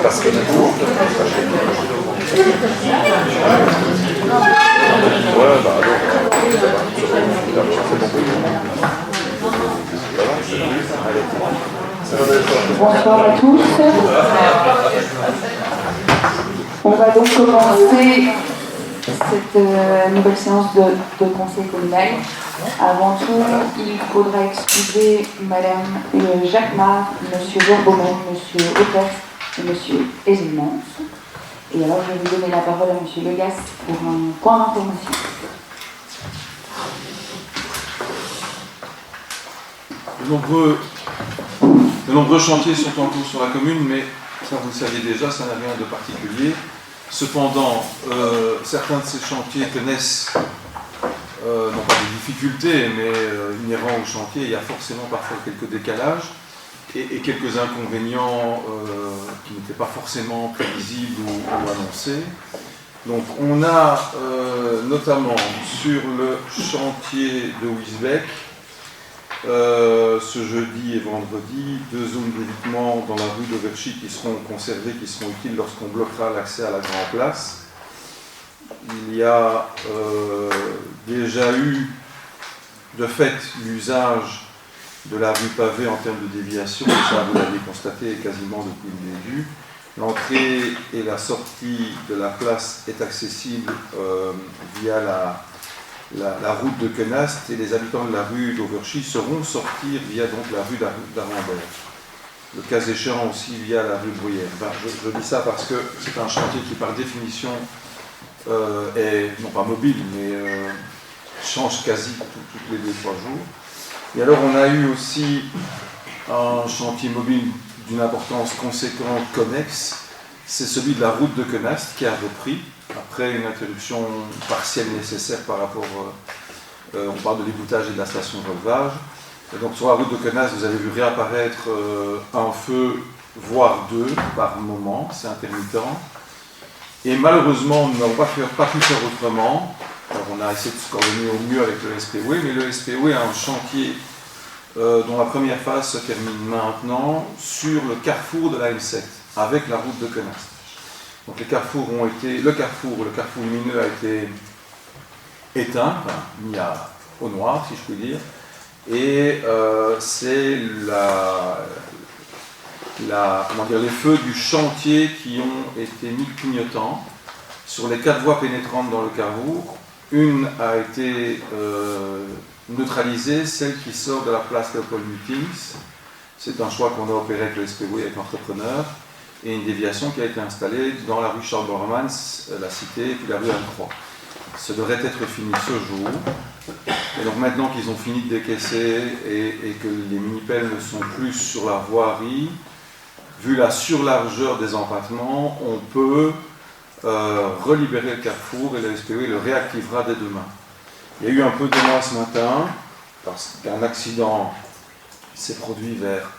Parce que Bonsoir à tous. On va donc commencer cette nouvelle séance de conseil communal. Avant tout, il faudra excuser Madame Jacquemart, Monsieur Bourbomen, Monsieur Auters et Monsieur Ezelmans. Et alors, je vais vous donner la parole à Monsieur Legas pour un point d'information. De nombreux chantiers sont en cours sur la commune, mais ça vous le saviez déjà, ça n'a rien de particulier. Cependant, certains de ces chantiers connaissent non pas des difficultés, mais inhérents au chantier, il y a forcément parfois quelques décalages et quelques inconvénients qui n'étaient pas forcément prévisibles ou annoncés. Donc on a notamment sur le chantier de Wisbecq, ce jeudi et vendredi, 2 zones d'évitement dans la rue d'Auverchy qui seront conservées, qui seront utiles lorsqu'on bloquera l'accès à la Grand Place. Il y a déjà eu de fait l'usage de la rue pavée en termes de déviation, et ça vous l'avez constaté quasiment depuis le début. L'entrée et la sortie de la place est accessible via la route de Quenast, et les habitants de la rue d'Auverchy sauront sortir via donc la rue d'Arambert. Le cas échéant aussi via la rue Bruyère. Enfin, je dis ça parce que c'est un chantier qui par définition est non pas mobile, mais change quasi toutes les 2-3 jours. Et alors on a eu aussi un chantier mobile d'une importance conséquente connexe, c'est celui de la route de Quenast qui a repris après une interruption partielle nécessaire par rapport, on parle de l'éboutage et de la station de relevage. Et donc sur la route de Quenast, vous avez vu réapparaître un feu, voire 2 par moment, c'est intermittent. Et malheureusement, nous n'avons pas pu faire autrement. Alors on a essayé de se coordonner au mieux avec le SPOE, mais le SPOE a un chantier dont la première phase se termine maintenant sur le carrefour de la M7, avec la route de Quenast. Donc le carrefour lumineux a été éteint, enfin, mis au noir, si je puis dire, et c'est les feux du chantier qui ont été mis clignotants sur les 4 voies pénétrantes dans le carrefour. Une a été neutralisée, celle qui sort de la place Léopold Mutings. C'est un choix qu'on a opéré avec le SPW, avec l'entrepreneur, et une déviation qui a été installée dans la rue Charles Bormans, la Cité, et puis la rue Anne-Croix. Ça devrait être fini ce jour. Et donc maintenant qu'ils ont fini de décaisser et que les mini-pelles ne sont plus sur la voirie, vu la surlargeur des empattements, on peut relibérer le carrefour et le SPW le réactivera dès demain. Il y a eu un peu d'émoi ce matin, parce qu'un accident s'est produit vers...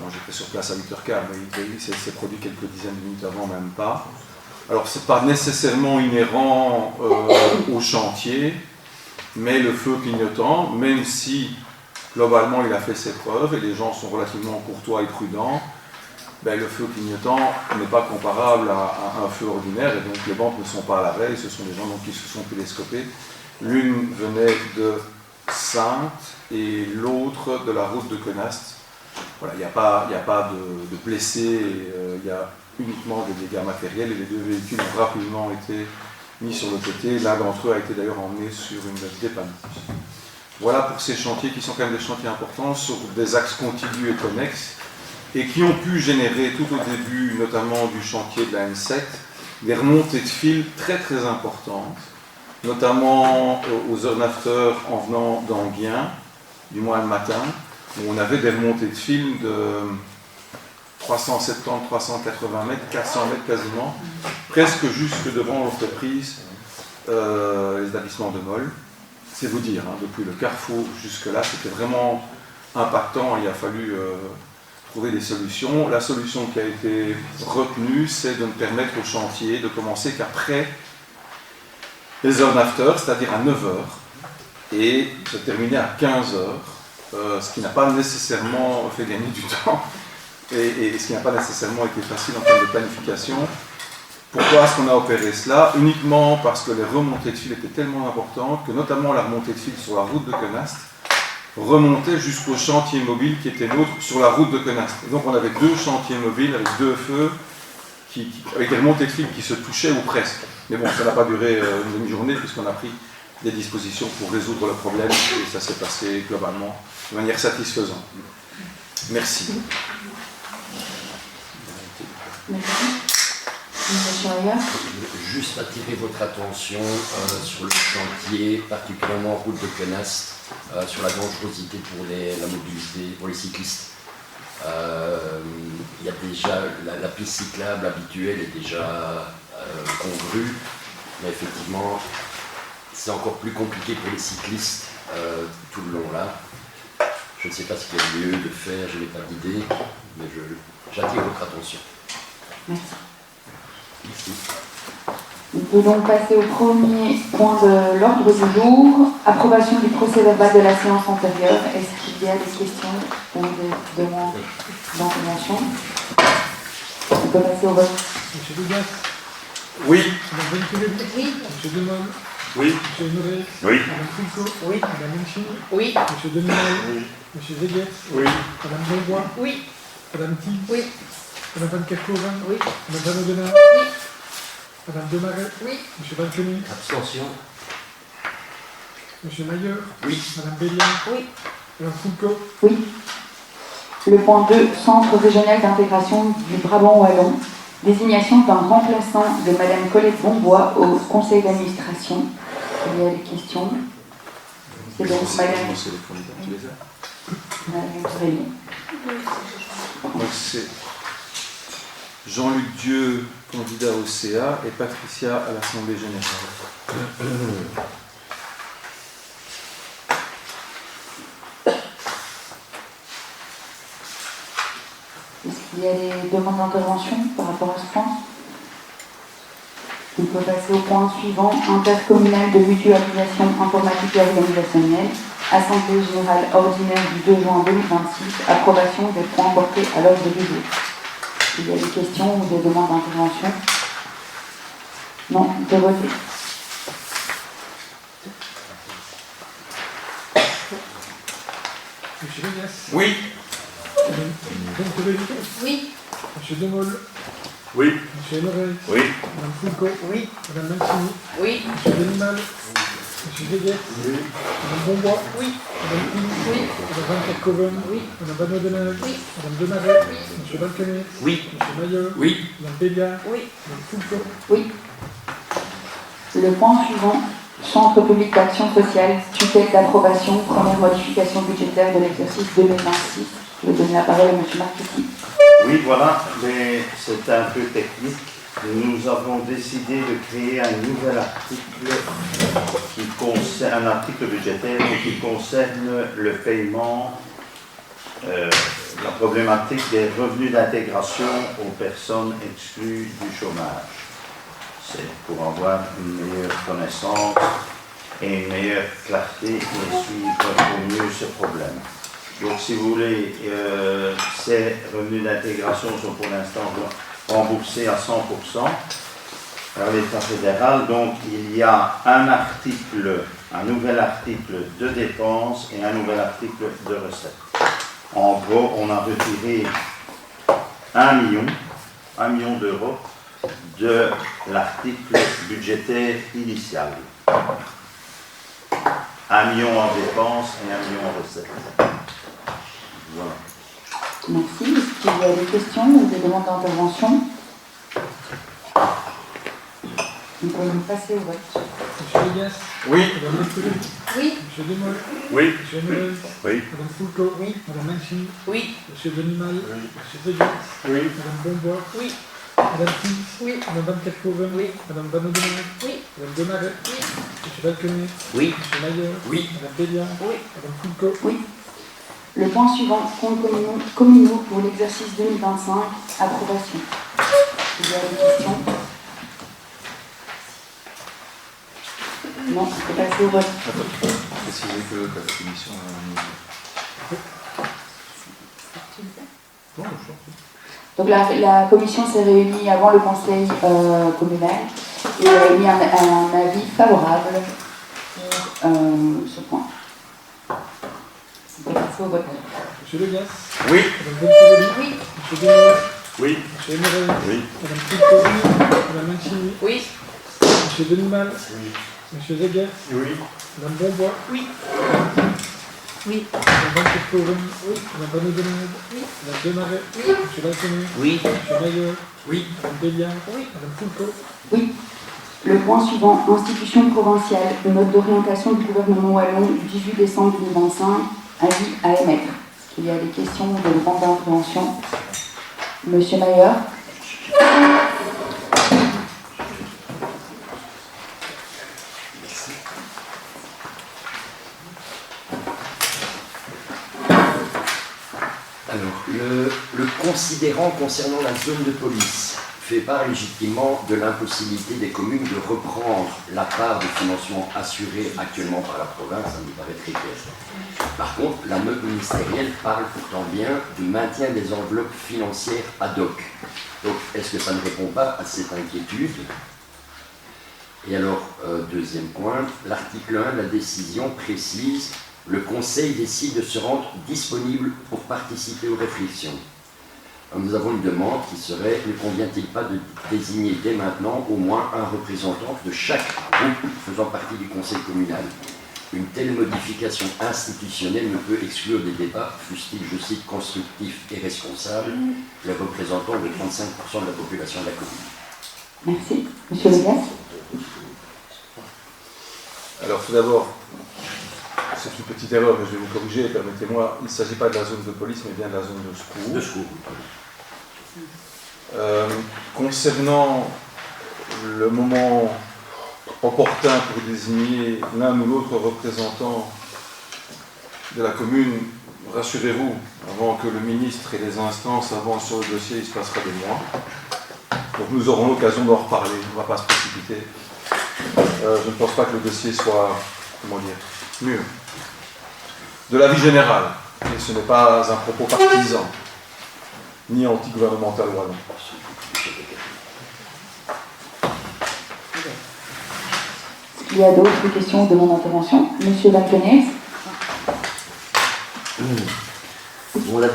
Bon, j'étais sur place à 8h15, mais il s'est produit quelques dizaines de minutes avant, même pas. Alors, ce n'est pas nécessairement inhérent au chantier, mais le feu clignotant, même si globalement il a fait ses preuves et les gens sont relativement courtois et prudents, ben, le feu clignotant n'est pas comparable à un feu ordinaire, et donc les banques ne sont pas à l'arrêt, ce sont des gens donc, qui se sont télescopés. L'une venait de Saintes et l'autre de la route de Quenast. Voilà, il n'y a pas de blessés, il y a uniquement des dégâts matériels, et les 2 véhicules ont rapidement été mis sur le côté. L'un d'entre eux a été d'ailleurs emmené sur une dépanneuse. Voilà pour ces chantiers qui sont quand même des chantiers importants sur des axes contigus et connexes, et qui ont pu générer tout au début, notamment du chantier de la M7, des remontées de fils très très importantes, notamment aux heures d'after en venant d'Anguien, du moins le matin, où on avait des remontées de fils de 370, 380 mètres, 400 mètres quasiment, presque jusque devant l'entreprise, les établissements de Mol. C'est vous dire, hein, depuis le carrefour jusque-là, c'était vraiment impactant, il a fallu trouver des solutions. La solution qui a été retenue, c'est de ne permettre au chantier de commencer qu'après les heures d'after, c'est-à-dire à 9h, et se terminer à 15 heures, ce qui n'a pas nécessairement fait gagner du temps et ce qui n'a pas nécessairement été facile en termes de planification. Pourquoi est-ce qu'on a opéré cela? Uniquement parce que les remontées de fil étaient tellement importantes que notamment la remontée de fil sur la route de Quenast remontait jusqu'au chantier mobile qui était nôtre sur la route de Quenast. Et donc on avait 2 chantiers mobiles avec 2 feux avec des remontées de fil qui se touchaient ou presque. Mais bon, ça n'a pas duré une demi-journée puisqu'on a pris des dispositions pour résoudre le problème et ça s'est passé globalement de manière satisfaisante. Merci. Merci. Monsieur Ayer. Juste attirer votre attention sur le chantier, particulièrement en route de Quenast, sur la dangerosité pour la mobilité, pour les cyclistes. Il y a déjà la piste cyclable habituelle est déjà congrue, mais effectivement c'est encore plus compliqué pour les cyclistes tout le long là. Je ne sais pas ce qu'il y a lieu de faire, je n'ai pas d'idée, mais j'attire votre attention. Merci. Nous pouvons passer au premier point de l'ordre du jour, approbation du procès-verbal de la séance antérieure. Est-ce qu'il y a des questions ou des demandes d'intervention? On peut passer au vote. Monsieur Degas. Oui. Madame Venturelli. Oui. Monsieur Demol. Oui. Monsieur Honoré. Oui. Madame Fulco. Oui. Madame Menchini. Oui. Monsieur Denimal. Oui. Monsieur Zeguet. Oui. Madame Bonbois. Oui. Madame Tibbs. Oui. Madame Van Kerkhoven. Oui. Madame Van Odenard. Oui. Madame Demaret. Oui. Monsieur Balcony. Abstention. Monsieur Mayer. Oui. Madame Béliard. Oui. Madame Fulco. Oui. Le point 2, Centre régional d'intégration du Brabant Wallon. Désignation d'un remplaçant de Madame Colette Bonbois au conseil d'administration. Il y a des questions. C'est donc Madame Venturelli. Donc c'est Jean-Luc Dieu, candidat au CA, et Patricia à l'Assemblée générale. Est-ce qu'il y a des demandes d'intervention par rapport à ce point? On peut passer au point suivant, intercommunal de mutualisation informatique et organisationnelle, Assemblée générale ordinaire du 2 juin 2026, approbation des points portés à l'ordre du jour. Il y a des questions ou des demandes d'intervention? Non, on peut voter. Monsieur Degas. Oui. Madame Venturelli. Oui. Monsieur Demol. Oui. Monsieur Honoré. Oui. Madame Fulco. Oui. Madame Menchini. Oui. Monsieur Denimal. Monsieur Zeguet. Oui. Madame Bonbois. Oui. Madame Tibbs. Oui. Madame Van Kerkhoven. Oui. Madame Van Odenard. Oui. Madame Demaret. Oui. Monsieur Balcony. Oui. Monsieur Mayer. Oui. Madame Béliard. Oui. Madame Fulco. Oui. Le point suivant, Centre public d'action sociale, tutelle d'approbation, première modification budgétaire de l'exercice 2026. Je vais donner la parole à M. Marquetti. Oui, voilà, mais c'est un peu technique. Nous avons décidé de créer un nouvel article qui concerne un article budgétaire qui concerne le paiement, la problématique des revenus d'intégration aux personnes exclues du chômage. C'est pour avoir une meilleure connaissance et une meilleure clarté et suivre au mieux ce problème. Donc, si vous voulez, ces revenus d'intégration sont pour l'instant remboursés à 100% par l'État fédéral. Donc, il y a un nouvel article de dépenses et un nouvel article de recettes. En gros, on a retiré 1 million d'euros de l'article budgétaire initial. 1 million en dépenses et 1 million en recettes. Voilà. Merci. Est-ce qu'il y a des questions ou des demandes d'intervention? Nous pouvons passer au vote. Monsieur Degas. Oui. Madame Venturelli. Oui. Monsieur Demol. Oui. Monsieur Honoré. Oui. Madame Fulco. Oui. Madame Menchini. Oui. Monsieur Denimal. Oui. Monsieur Zeguet. Oui. Madame Bonbois. Oui. Madame Tibbs. Oui. Madame Van Kerkhoven. Oui. Madame Van Odenard. Oui. Madame Demaret. Oui. Monsieur Balcony. Oui. Monsieur Mayer. Oui. Madame Béliard. Oui. Madame Fulco. Oui. Le point suivant, comptes communaux pour l'exercice 2025, approbation. Il y a des questions? Non, on peut passer au vote. préciser que la commission a Non, je t'en prie. Donc la commission s'est réunie avant le conseil communal et a émis un avis favorable sur ce point. On peut passer au vote. Monsieur Legas. Oui. Madame Bonnecarelli. Oui. Monsieur Desmarais. Oui. Monsieur Emerel. Oui. Madame Picot. Madame Mancini. Oui. Monsieur Denimal. Monsieur Zeguer. Oui. Madame Bonbois. Oui. Oui. Madame Picot. Oui. Madame Bonnecarelli. Oui. Madame Desmarais. Oui. Monsieur Balconnet. Oui. Monsieur Maillot. Oui. Madame Béliard. Oui. Madame Foulco. Oui. Le point suivant, institution provinciale, note d'orientation du gouvernement wallon du 18 décembre 2025, avis à émettre. Est-ce qu'il y a des questions de demande d'intervention? Monsieur Maillot. Alors, le considérant concernant la zone de police fait part légitimement de l'impossibilité des communes de reprendre la part de financement assurée actuellement par la province, ça me paraît très clair. Par contre, la note ministérielle parle pourtant bien du maintien des enveloppes financières ad hoc. Donc, est-ce que ça ne répond pas à cette inquiétude? Et alors, deuxième point, l'article 1 de la décision précise « Le Conseil décide de se rendre disponible pour participer aux réflexions ». Nous avons une demande qui serait « Ne convient-il pas de désigner dès maintenant au moins un représentant de chaque groupe faisant partie du Conseil communal ?» Une telle modification institutionnelle ne peut exclure des débats, fussent-ils, je cite, constructifs et responsables, les représentants de 35% de la population de la commune. Merci. Monsieur Legas. Alors tout d'abord, c'est une petite erreur, mais je vais vous corriger, permettez-moi, il ne s'agit pas de la zone de police, mais bien de la zone de secours. De secours. Concernant le moment opportun pour désigner l'un ou l'autre représentant de la commune, rassurez-vous, avant que le ministre et les instances avancent sur le dossier, il se passera des mois. Donc nous aurons l'occasion d'en reparler, on ne va pas se précipiter. Je ne pense pas que le dossier soit, comment dire, mûr. De l'avis général, et ce n'est pas un propos partisan, ni anti-gouvernemental wallon. Il y a d'autres questions ou demandes d'intervention? Monsieur Balconnet. Bon, la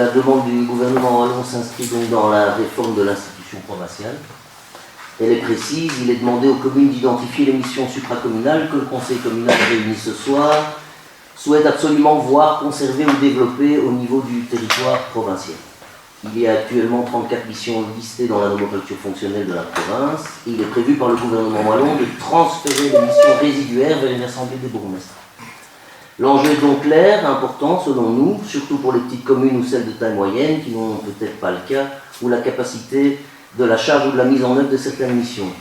demande du gouvernement wallon s'inscrit donc dans la réforme de l'institution provinciale. Elle est précise, il est demandé aux communes d'identifier les missions supracommunales que le conseil communal réuni ce soir souhaite absolument voir conserver ou développer au niveau du territoire provincial. Il y a actuellement 34 missions listées dans la nomenclature fonctionnelle de la province. Il est prévu par le gouvernement wallon de transférer les missions résiduaires vers les assemblées des bourgmestres. L'enjeu est donc clair, important selon nous, surtout pour les petites communes ou celles de taille moyenne qui n'ont peut-être pas le cas ou la capacité de la charge ou de la mise en œuvre de certaines missions.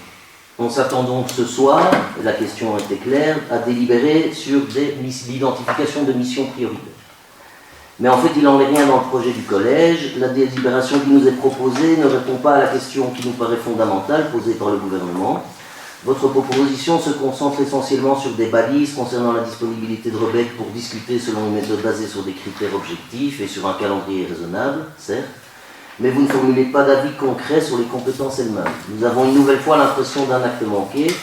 On s'attend donc ce soir, et la question était claire, à délibérer sur l'identification de missions prioritaires. Mais en fait, il n'en est rien dans le projet du collège. La délibération qui nous est proposée ne répond pas à la question qui nous paraît fondamentale posée par le gouvernement. Votre proposition se concentre essentiellement sur des balises concernant la disponibilité de Rebec pour discuter selon une méthode basée sur des critères objectifs et sur un calendrier raisonnable, certes, mais vous ne formulez pas d'avis concret sur les compétences elles-mêmes. Nous avons une nouvelle fois l'impression d'un acte manqué.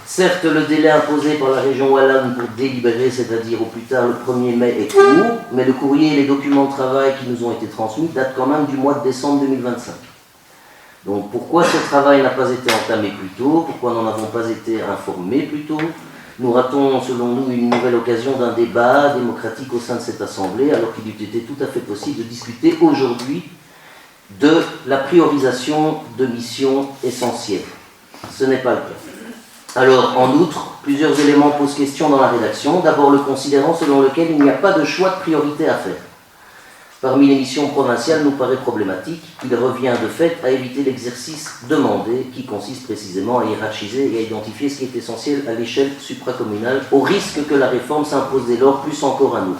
Certes, le délai imposé par la région wallonne pour délibérer, c'est-à-dire au plus tard le 1er mai, est court, mais le courrier et les documents de travail qui nous ont été transmis datent quand même du mois de décembre 2025. Donc pourquoi ce travail n'a pas été entamé plus tôt? Pourquoi n'en avons pas été informés plus tôt? Nous ratons, selon nous, une nouvelle occasion d'un débat démocratique au sein de cette Assemblée, alors qu'il eût été tout à fait possible de discuter aujourd'hui de la priorisation de missions essentielles. Ce n'est pas le cas. Alors, en outre, plusieurs éléments posent question dans la rédaction. D'abord, le considérant selon lequel il n'y a pas de choix de priorité à faire. Parmi les missions provinciales nous paraît problématique. Il revient de fait à éviter l'exercice demandé qui consiste précisément à hiérarchiser et à identifier ce qui est essentiel à l'échelle supracommunale, au risque que la réforme s'impose dès lors plus encore à nous.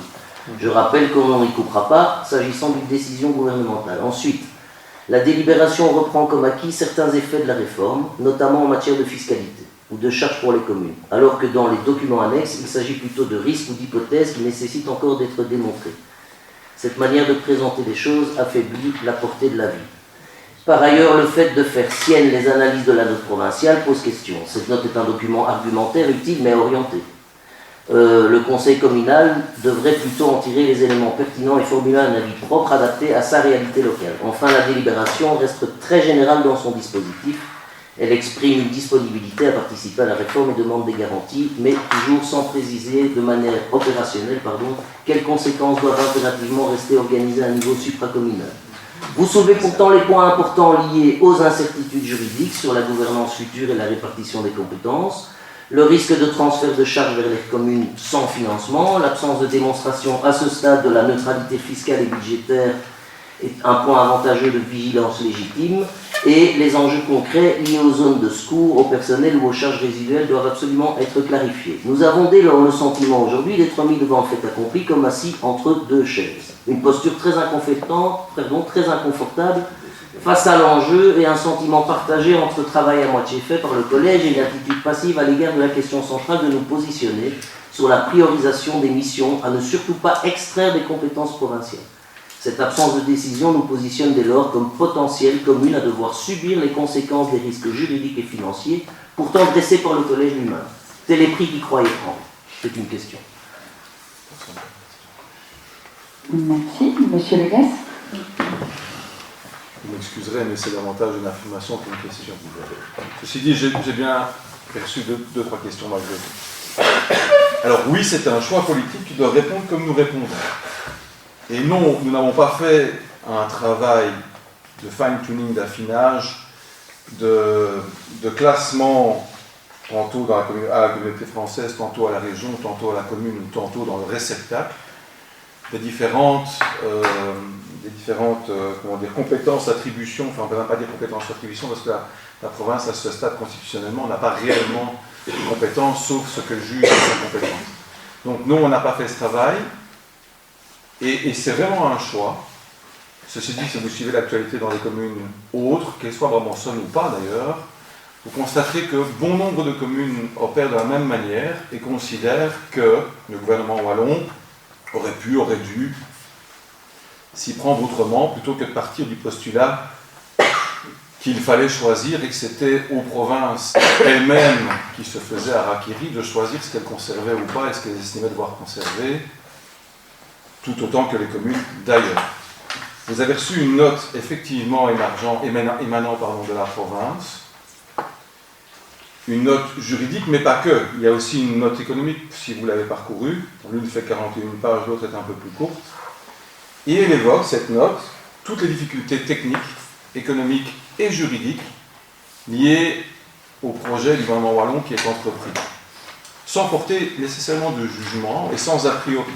Je rappelle qu'on n'y coupera pas s'agissant d'une décision gouvernementale. Ensuite, la délibération reprend comme acquis certains effets de la réforme, notamment en matière de fiscalité. ou de charges pour les communes, alors que dans les documents annexes, il s'agit plutôt de risques ou d'hypothèses qui nécessitent encore d'être démontrés. Cette manière de présenter les choses affaiblit la portée de l'avis. Par ailleurs, le fait de faire sienne les analyses de la note provinciale pose question. Cette note est un document argumentaire utile mais orienté. Le conseil communal devrait plutôt en tirer les éléments pertinents et formuler un avis propre adapté à sa réalité locale. Enfin, la délibération reste très générale dans son dispositif. Elle exprime une disponibilité à participer à la réforme et demande des garanties, mais toujours sans préciser de manière opérationnelle quelles conséquences doivent impérativement rester organisées à un niveau supracommunal. Vous soulevez pourtant les points importants liés aux incertitudes juridiques sur la gouvernance future et la répartition des compétences, le risque de transfert de charges vers les communes sans financement, l'absence de démonstration à ce stade de la neutralité fiscale et budgétaire est un point avantageux de vigilance légitime, et les enjeux concrets liés aux zones de secours, au personnel ou aux charges résiduelles doivent absolument être clarifiés. Nous avons dès lors le sentiment aujourd'hui d'être mis devant le fait accompli comme assis entre deux chaises. Une posture très inconfortable face à l'enjeu et un sentiment partagé entre travail à moitié fait par le collège et une attitude passive à l'égard de la question centrale de nous positionner sur la priorisation des missions à ne surtout pas extraire des compétences provinciales. Cette absence de décision nous positionne dès lors comme potentielle commune à devoir subir les conséquences des risques juridiques et financiers pourtant dressés par le collège lui-même. C'est les prix qu'il croyait prendre. C'est une question. Merci. Monsieur Legas. Vous m'excuserez, mais c'est davantage une affirmation qu'une question. Ceci dit, j'ai bien perçu deux, trois questions malgré tout. Alors oui, c'est un choix politique qui doit répondre comme nous répondons. Et non, nous n'avons pas fait un travail de fine-tuning, d'affinage, de classement, tantôt à la communauté française, tantôt à la région, tantôt à la commune, ou tantôt dans le réceptacle, des différentes compétences, attributions, enfin on ne peut même pas dire compétences, attributions, parce que la province, à ce stade constitutionnellement, n'a pas réellement de compétences, sauf ce que le juge a sa compétence. Donc nous, on n'a pas fait ce travail. Et c'est vraiment un choix. Ceci dit, si vous suivez l'actualité dans les communes autres, qu'elles soient brabançonnes ou pas d'ailleurs, vous constaterez que bon nombre de communes opèrent de la même manière et considèrent que le gouvernement wallon aurait dû s'y prendre autrement, plutôt que de partir du postulat qu'il fallait choisir et que c'était aux provinces elles-mêmes qui se faisaient harakiri de choisir ce qu'elles conservaient ou pas et ce qu'elles estimaient devoir conserver, tout autant que les communes d'ailleurs. Vous avez reçu une note effectivement émanant de la province, une note juridique, mais pas que. Il y a aussi une note économique, si vous l'avez parcourue. L'une fait 41 pages, l'autre est un peu plus courte. Et elle évoque, cette note, toutes les difficultés techniques, économiques et juridiques liées au projet du gouvernement wallon qui est entrepris, sans porter nécessairement de jugement et sans a priori.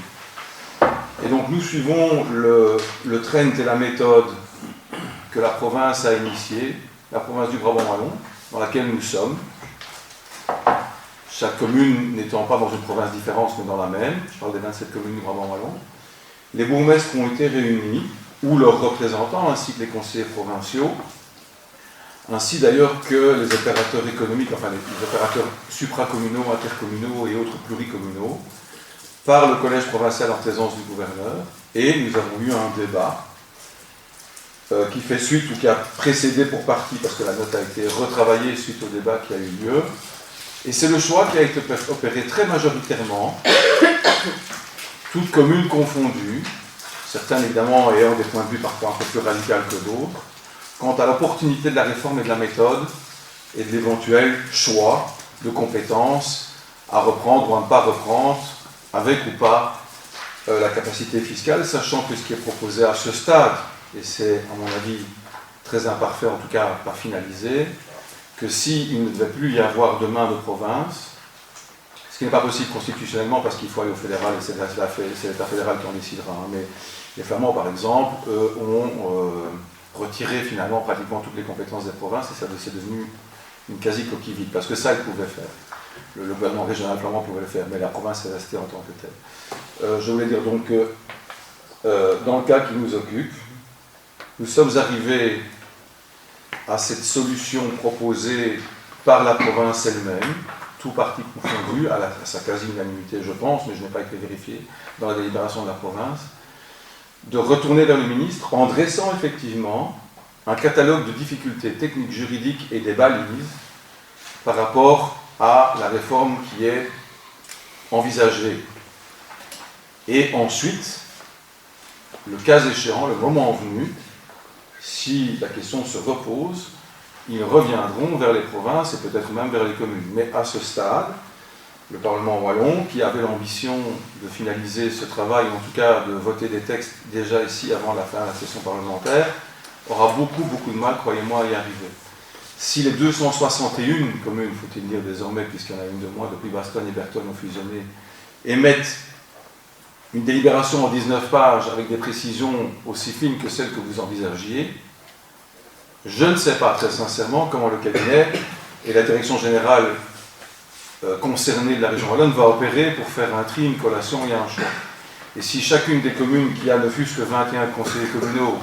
Et donc nous suivons le trend et la méthode que la province a initiée, la province du Brabant wallon, dans laquelle nous sommes. Chaque commune n'étant pas dans une province différente, mais dans la même. Je parle des 27 communes du Brabant wallon. Les bourgmestres ont été réunis, ou leurs représentants, ainsi que les conseillers provinciaux, ainsi d'ailleurs que les opérateurs économiques, enfin les opérateurs supracommunaux, intercommunaux et autres pluricommunaux, par le collège provincial en présence du gouverneur, et nous avons eu un débat qui fait suite, ou qui a précédé pour partie, parce que la note a été retravaillée suite au débat qui a eu lieu, et c'est le choix qui a été opéré très majoritairement, toutes communes confondues, certaines évidemment ayant des points de vue parfois un peu plus radicaux que d'autres, quant à l'opportunité de la réforme et de la méthode, et de l'éventuel choix de compétences à reprendre ou à ne pas reprendre, avec ou pas la capacité fiscale, sachant que ce qui est proposé à ce stade, et c'est à mon avis très imparfait, en tout cas pas finalisé, que s'il ne devait plus y avoir demain de province, ce qui n'est pas possible constitutionnellement parce qu'il faut aller au fédéral et c'est l'État fédéral qui en décidera, hein, mais les Flamands par exemple ont retiré finalement pratiquement toutes les compétences des provinces et ça c'est devenu une quasi-coquille vide, parce que ça ils pouvaient faire. Le gouvernement régional flamand pouvait le faire, mais la province est restée en tant que telle. Je voulais dire donc que dans le cas qui nous occupe, nous sommes arrivés à cette solution proposée par la province elle-même, tout parti confondu, à sa quasi-unanimité, je pense, mais je n'ai pas été vérifié dans la délibération de la province, de retourner vers le ministre en dressant effectivement un catalogue de difficultés techniques, juridiques et des balises par rapport à la réforme qui est envisagée. Et ensuite, le cas échéant, le moment venu, si la question se repose, ils reviendront vers les provinces et peut-être même vers les communes. Mais à ce stade, le Parlement wallon, qui avait l'ambition de finaliser ce travail, en tout cas de voter des textes déjà ici avant la fin de la session parlementaire, aura beaucoup de mal, croyez-moi, à y arriver. Si les 261 communes, faut-il dire désormais, puisqu'il y en a une de moins depuis Bastogne et Bertonne ont fusionné, émettent une délibération en 19 pages avec des précisions aussi fines que celles que vous envisagiez, je ne sais pas très sincèrement comment le cabinet et la direction générale concernée de la région wallonne va opérer pour faire un tri, une collation et un choix. Et si chacune des communes qui a ne fût-ce que 21 conseillers communaux,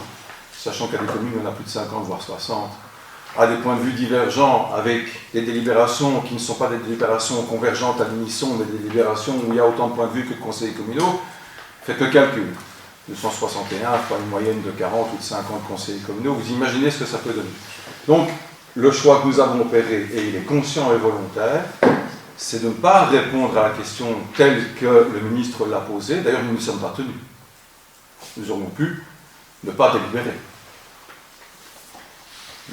sachant qu'il y a des communes où on a plus de 50 voire 60, a des points de vue divergents avec des délibérations qui ne sont pas des délibérations convergentes à l'unisson, mais des délibérations où il y a autant de points de vue que de conseillers communaux, faites le calcul. 261 fois une moyenne de 40 ou de 50 conseillers communaux, vous imaginez ce que ça peut donner. Donc, le choix que nous avons opéré, et il est conscient et volontaire, c'est de ne pas répondre à la question telle que le ministre l'a posée. D'ailleurs, nous ne sommes pas tenus. Nous aurions pu ne pas délibérer.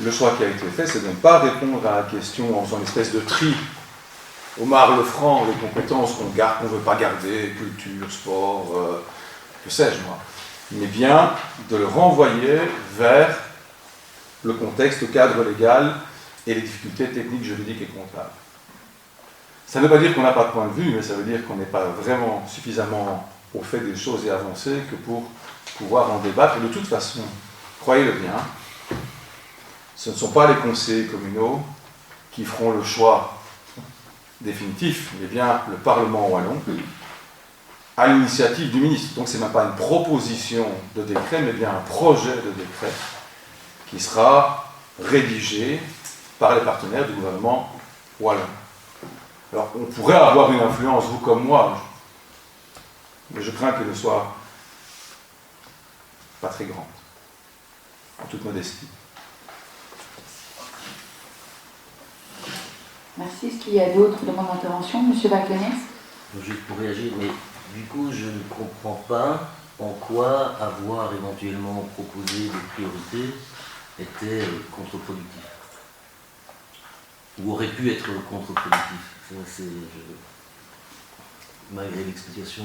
Le choix qui a été fait, c'est de ne pas répondre à la question en faisant une espèce de tri au marle franc les compétences qu'on garde, qu'on ne veut pas garder, culture, sport, que sais-je moi, mais bien de le renvoyer vers le contexte, le cadre légal et les difficultés techniques, juridiques et comptables. Ça ne veut pas dire qu'on n'a pas de point de vue, mais ça veut dire qu'on n'est pas vraiment suffisamment au fait des choses et avancé que pour pouvoir en débattre. Et de toute façon, croyez-le bien, ce ne sont pas les conseillers communaux qui feront le choix définitif, mais bien le Parlement wallon, à l'initiative du ministre. Donc ce n'est même pas une proposition de décret, mais bien un projet de décret qui sera rédigé par les partenaires du gouvernement wallon. Alors on pourrait avoir une influence, vous comme moi, mais je crains qu'elle ne soit pas très grande, en toute modestie. Merci. Est-ce qu'il y a d'autres demandes d'intervention? Monsieur Balconès? Juste pour réagir, mais du coup, je ne comprends pas en quoi avoir éventuellement proposé des priorités était contre-productif. Ou aurait pu être contre-productif. Malgré l'explication,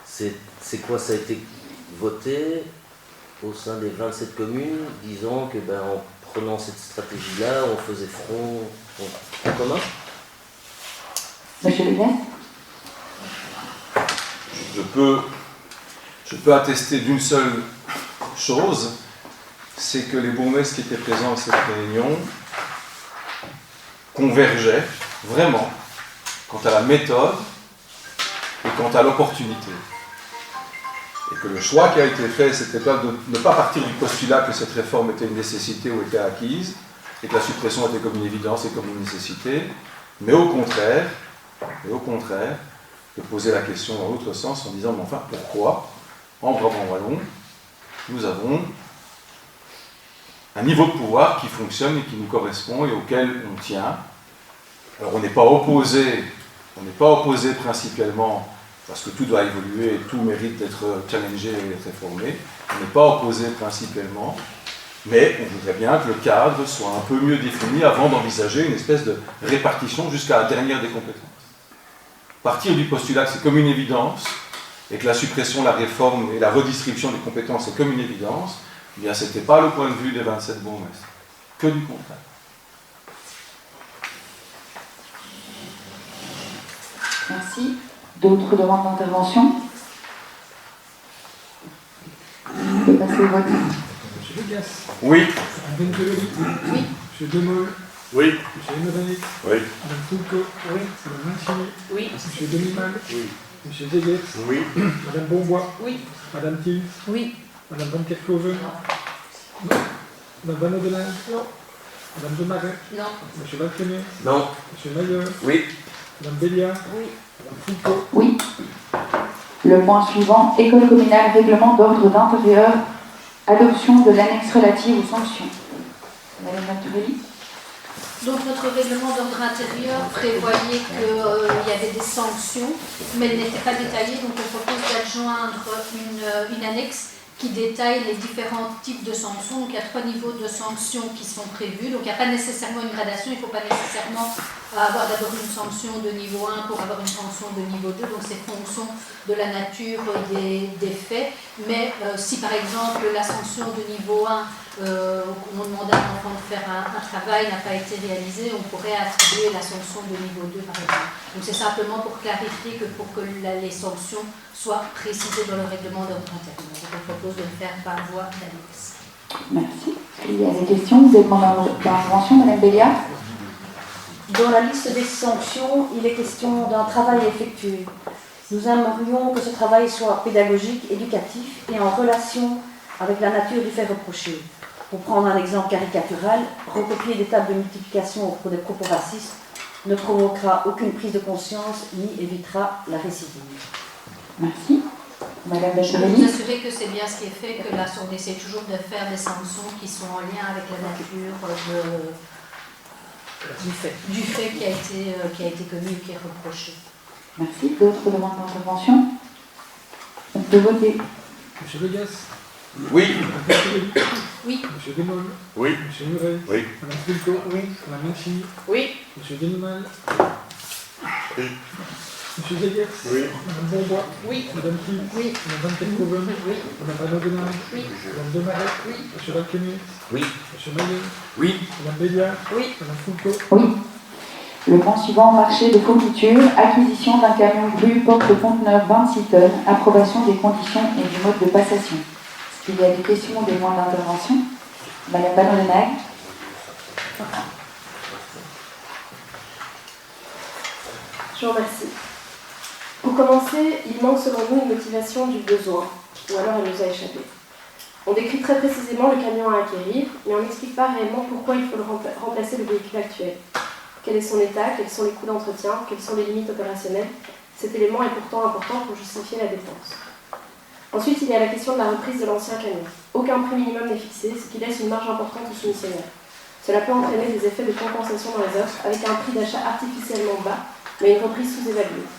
c'est quoi? Ça a été voté au sein des 27 communes, disant que en prenant cette stratégie-là, on faisait front en commun. Monsieur Leguet? Je peux attester d'une seule chose, c'est que les bourgmestres qui étaient présents à cette réunion convergeaient vraiment quant à la méthode et quant à l'opportunité. Et que le choix qui a été fait, c'était pas de ne pas partir du postulat que cette réforme était une nécessité ou était acquise, et que la suppression était comme une évidence et comme une nécessité, mais au contraire, de poser la question dans l'autre sens en disant, mais enfin, pourquoi, en Brabant wallon, nous avons un niveau de pouvoir qui fonctionne et qui nous correspond et auquel on tient. Alors on n'est pas opposé principalement parce que tout doit évoluer et tout mérite d'être challengé et d'être réformé. On n'est pas opposé principalement, mais on voudrait bien que le cadre soit un peu mieux défini avant d'envisager une espèce de répartition jusqu'à la dernière des compétences. Partir du postulat que c'est comme une évidence et que la suppression, la réforme et la redistribution des compétences c'est comme une évidence, eh bien ce n'était pas le point de vue des 27 bourgmestres, que du contraire. Merci. D'autres demandes d'intervention? On peut passer au vote. Monsieur Legas. Oui. Madame Pelori. Oui. Monsieur Demol. Oui. Monsieur Emmerich. Oui. Madame Fulco. Oui. Madame Mancini. Oui. Monsieur Demimal. Oui. Monsieur Zeguet. Oui. Madame Bonbois. Oui. Madame Thiel. Oui. Madame Van Kerkhoven. Non. Madame Van Odeling. Non. Madame Demaret. Non. Monsieur Valquenet. Non. Monsieur Maillot. Oui. Madame Béliard. Oui. Madame Foucault. Oui. Le point suivant, école communale, règlement d'ordre d'intérieur, adoption de l'annexe relative aux sanctions. Madame Maturelli. Donc notre règlement d'ordre intérieur prévoyait qu'il y avait des sanctions, mais elles n'étaient pas détaillées, donc on propose d'adjoindre une annexe qui détaille les différents types de sanctions. Donc il y a 3 niveaux de sanctions qui sont prévus, donc il n'y a pas nécessairement une gradation, il ne faut pas nécessairement avoir d'abord une sanction de niveau 1 pour avoir une sanction de niveau 2, donc c'est fonction de la nature des faits, mais si par exemple la sanction de niveau 1 on demandait à un enfant de faire un travail n'a pas été réalisé, on pourrait attribuer la sanction de niveau 2 par exemple. Donc c'est simplement pour clarifier que pour que les sanctions soient précisées dans le règlement d'ordre intérieur. Donc on propose de le faire par voie d'annexe. Merci. Il y a des questions. Vous avez demandé d'intervention, Madame Béliard. Dans la liste des sanctions, il est question d'un travail effectué. Nous aimerions que ce travail soit pédagogique, éducatif et en relation avec la nature du fait reproché. Pour prendre un exemple caricatural, recopier des tables de multiplication au cours des propos racistes ne provoquera aucune prise de conscience ni évitera la récidive. Merci. Madame Je peux vous Bacheleli. assurer que c'est bien ce qui est fait, que là on essaie toujours de faire des sanctions qui sont en lien avec la nature du fait qui a été commis ou qui est reproché. Merci. D'autres demandes d'intervention? De voter. Monsieur Vegas. Oui. Madame Bacheleli. Oui. Monsieur Desmolles. Oui. Monsieur Murray. Oui. Madame Fulco. Oui. Madame Mancini. Oui. Monsieur Denimal. Oui. Monsieur Zeguet. Oui. Madame Bonbois. Oui. Madame Pille. Oui. Madame Van Tekhoven. Oui. Madame Vanaudenage. Oui. Madame Demaret. Oui. Monsieur Valquenet. Oui. Monsieur Maillot. Oui. Madame Béliard. Oui. Madame Foucault. Oui. Le point suivant, marché de fourniture, acquisition d'un camion grue porte-conteneur 26 tonnes, approbation des conditions et du mode de passation. Est-ce qu'il y a des questions ou des demandes d'intervention? Madame Vanaudenage. Je vous remercie. Pour commencer, il manque selon nous une motivation du besoin, ou alors elle nous a échappé. On décrit très précisément le camion à acquérir, mais on n'explique pas réellement pourquoi il faut remplacer le véhicule actuel. Quel est son état, quels sont les coûts d'entretien, quelles sont les limites opérationnelles. Cet élément est pourtant important pour justifier la dépense. Ensuite, il y a la question de la reprise de l'ancien camion. Aucun prix minimum n'est fixé, ce qui laisse une marge importante aux soumissionnaires. Cela peut entraîner des effets de compensation dans les offres, avec un prix d'achat artificiellement bas, mais une reprise sous-évaluée.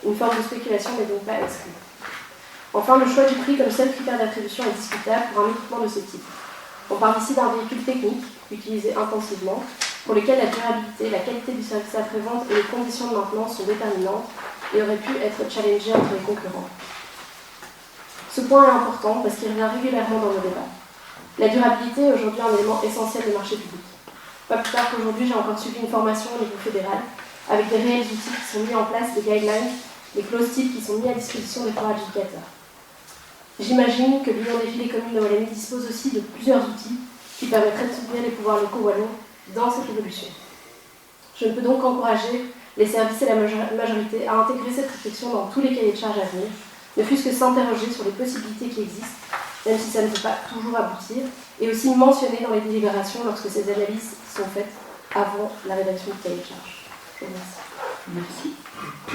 Une forme de spéculation n'est donc pas exclue. Enfin, le choix du prix comme seul critère d'attribution est discutable pour un équipement de ce type. On parle ici d'un véhicule technique, utilisé intensivement, pour lequel la durabilité, la qualité du service après-vente et les conditions de maintenance sont déterminantes et auraient pu être challengées entre les concurrents. Ce point est important parce qu'il revient régulièrement dans nos débats. La durabilité est aujourd'hui un élément essentiel des marchés publics. Pas plus tard qu'aujourd'hui, j'ai encore suivi une formation au niveau fédéral avec des réels outils qui sont mis en place, des guidelines, des clauses types qui sont mis à disposition des corps adjudicateurs. J'imagine que l'Union des filets communes de Wallonie dispose aussi de plusieurs outils qui permettraient de soutenir les pouvoirs locaux wallons dans cette évolution. Je ne peux donc qu'encourager les services et la majorité à intégrer cette réflexion dans tous les cahiers de charges à venir, ne fût-ce que s'interroger sur les possibilités qui existent, même si ça ne peut pas toujours aboutir, et aussi mentionner dans les délibérations lorsque ces analyses sont faites avant la rédaction du cahier de charges. Je vous remercie.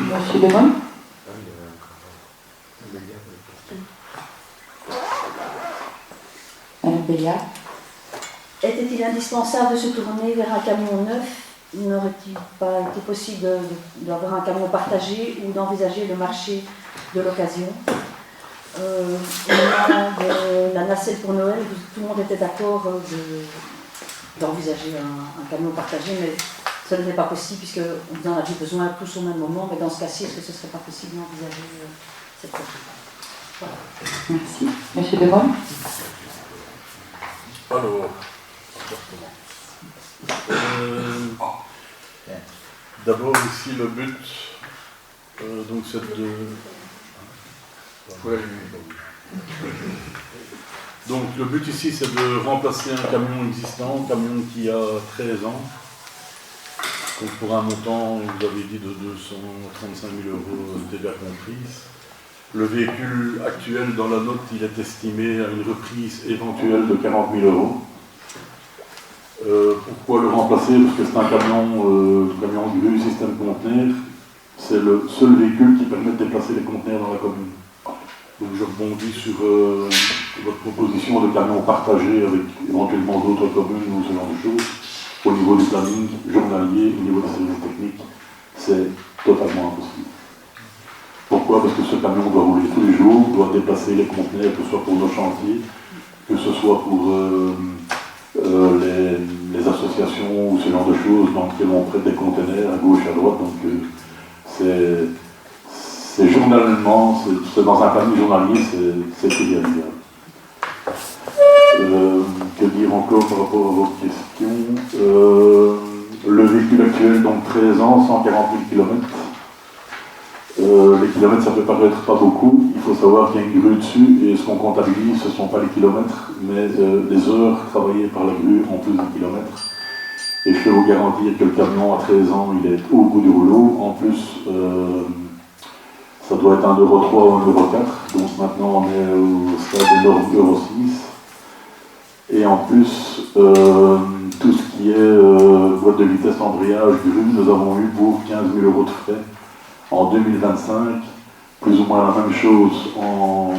Merci. Monsieur Demont. Madame Béliard. Était-il indispensable de se tourner vers un camion neuf? N'aurait-il pas été possible d'avoir un camion partagé ou d'envisager le marché de l'occasion? Au moment de la nacelle pour Noël, tout le monde était d'accord d'envisager un camion partagé, mais ça n'était pas possible puisqu'on en avait besoin tous au même moment. Mais dans ce cas-ci, est-ce que ce ne serait pas possible d'envisager cette possibilité? Voilà. Merci. Monsieur Demont. Alors, d'abord ici le but, donc c'est de... Donc le but ici c'est de remplacer un camion existant, un camion qui a 13 ans, donc pour un montant, vous avez dit, de 235 000 euros TVA comprise. Le véhicule actuel dans la note, il est estimé à une reprise éventuelle de 40 000 euros. Pourquoi le remplacer? Parce que c'est un camion grue système conteneur. C'est le seul véhicule qui permet de déplacer les conteneurs dans la commune. Donc je rebondis sur votre proposition de camion partagé avec éventuellement d'autres communes ou ce genre de choses. Au niveau du planning journalier, au niveau des services techniques, c'est totalement impossible. Pourquoi? Parce que ce camion doit rouler tous les jours, doit déplacer les conteneurs, que ce soit pour nos chantiers, que ce soit pour les associations ou ce genre de choses dans lesquelles on prête des conteneurs à gauche et à droite. Donc c'est journalièrement, c'est dans un planning journalier, c'est irréalisable. Que dire encore par rapport à vos questions? Le véhicule actuel, donc 13 ans, 140 000 km. Les kilomètres, ça peut paraître pas beaucoup. Il faut savoir qu'il y a une grue dessus et ce qu'on comptabilise, ce ne sont pas les kilomètres, mais les heures travaillées par la grue en plus des kilomètres. Et je peux vous garantir que le camion à 13 ans, il est au bout du rouleau. En plus, ça doit être un Euro 3 ou un Euro 4. Donc maintenant, on est au stade de norme Euro 6. Et en plus, tout ce qui est boîte de vitesse, embrayage, grue, nous avons eu pour 15 000 € de frais. En 2025, plus ou moins la même chose en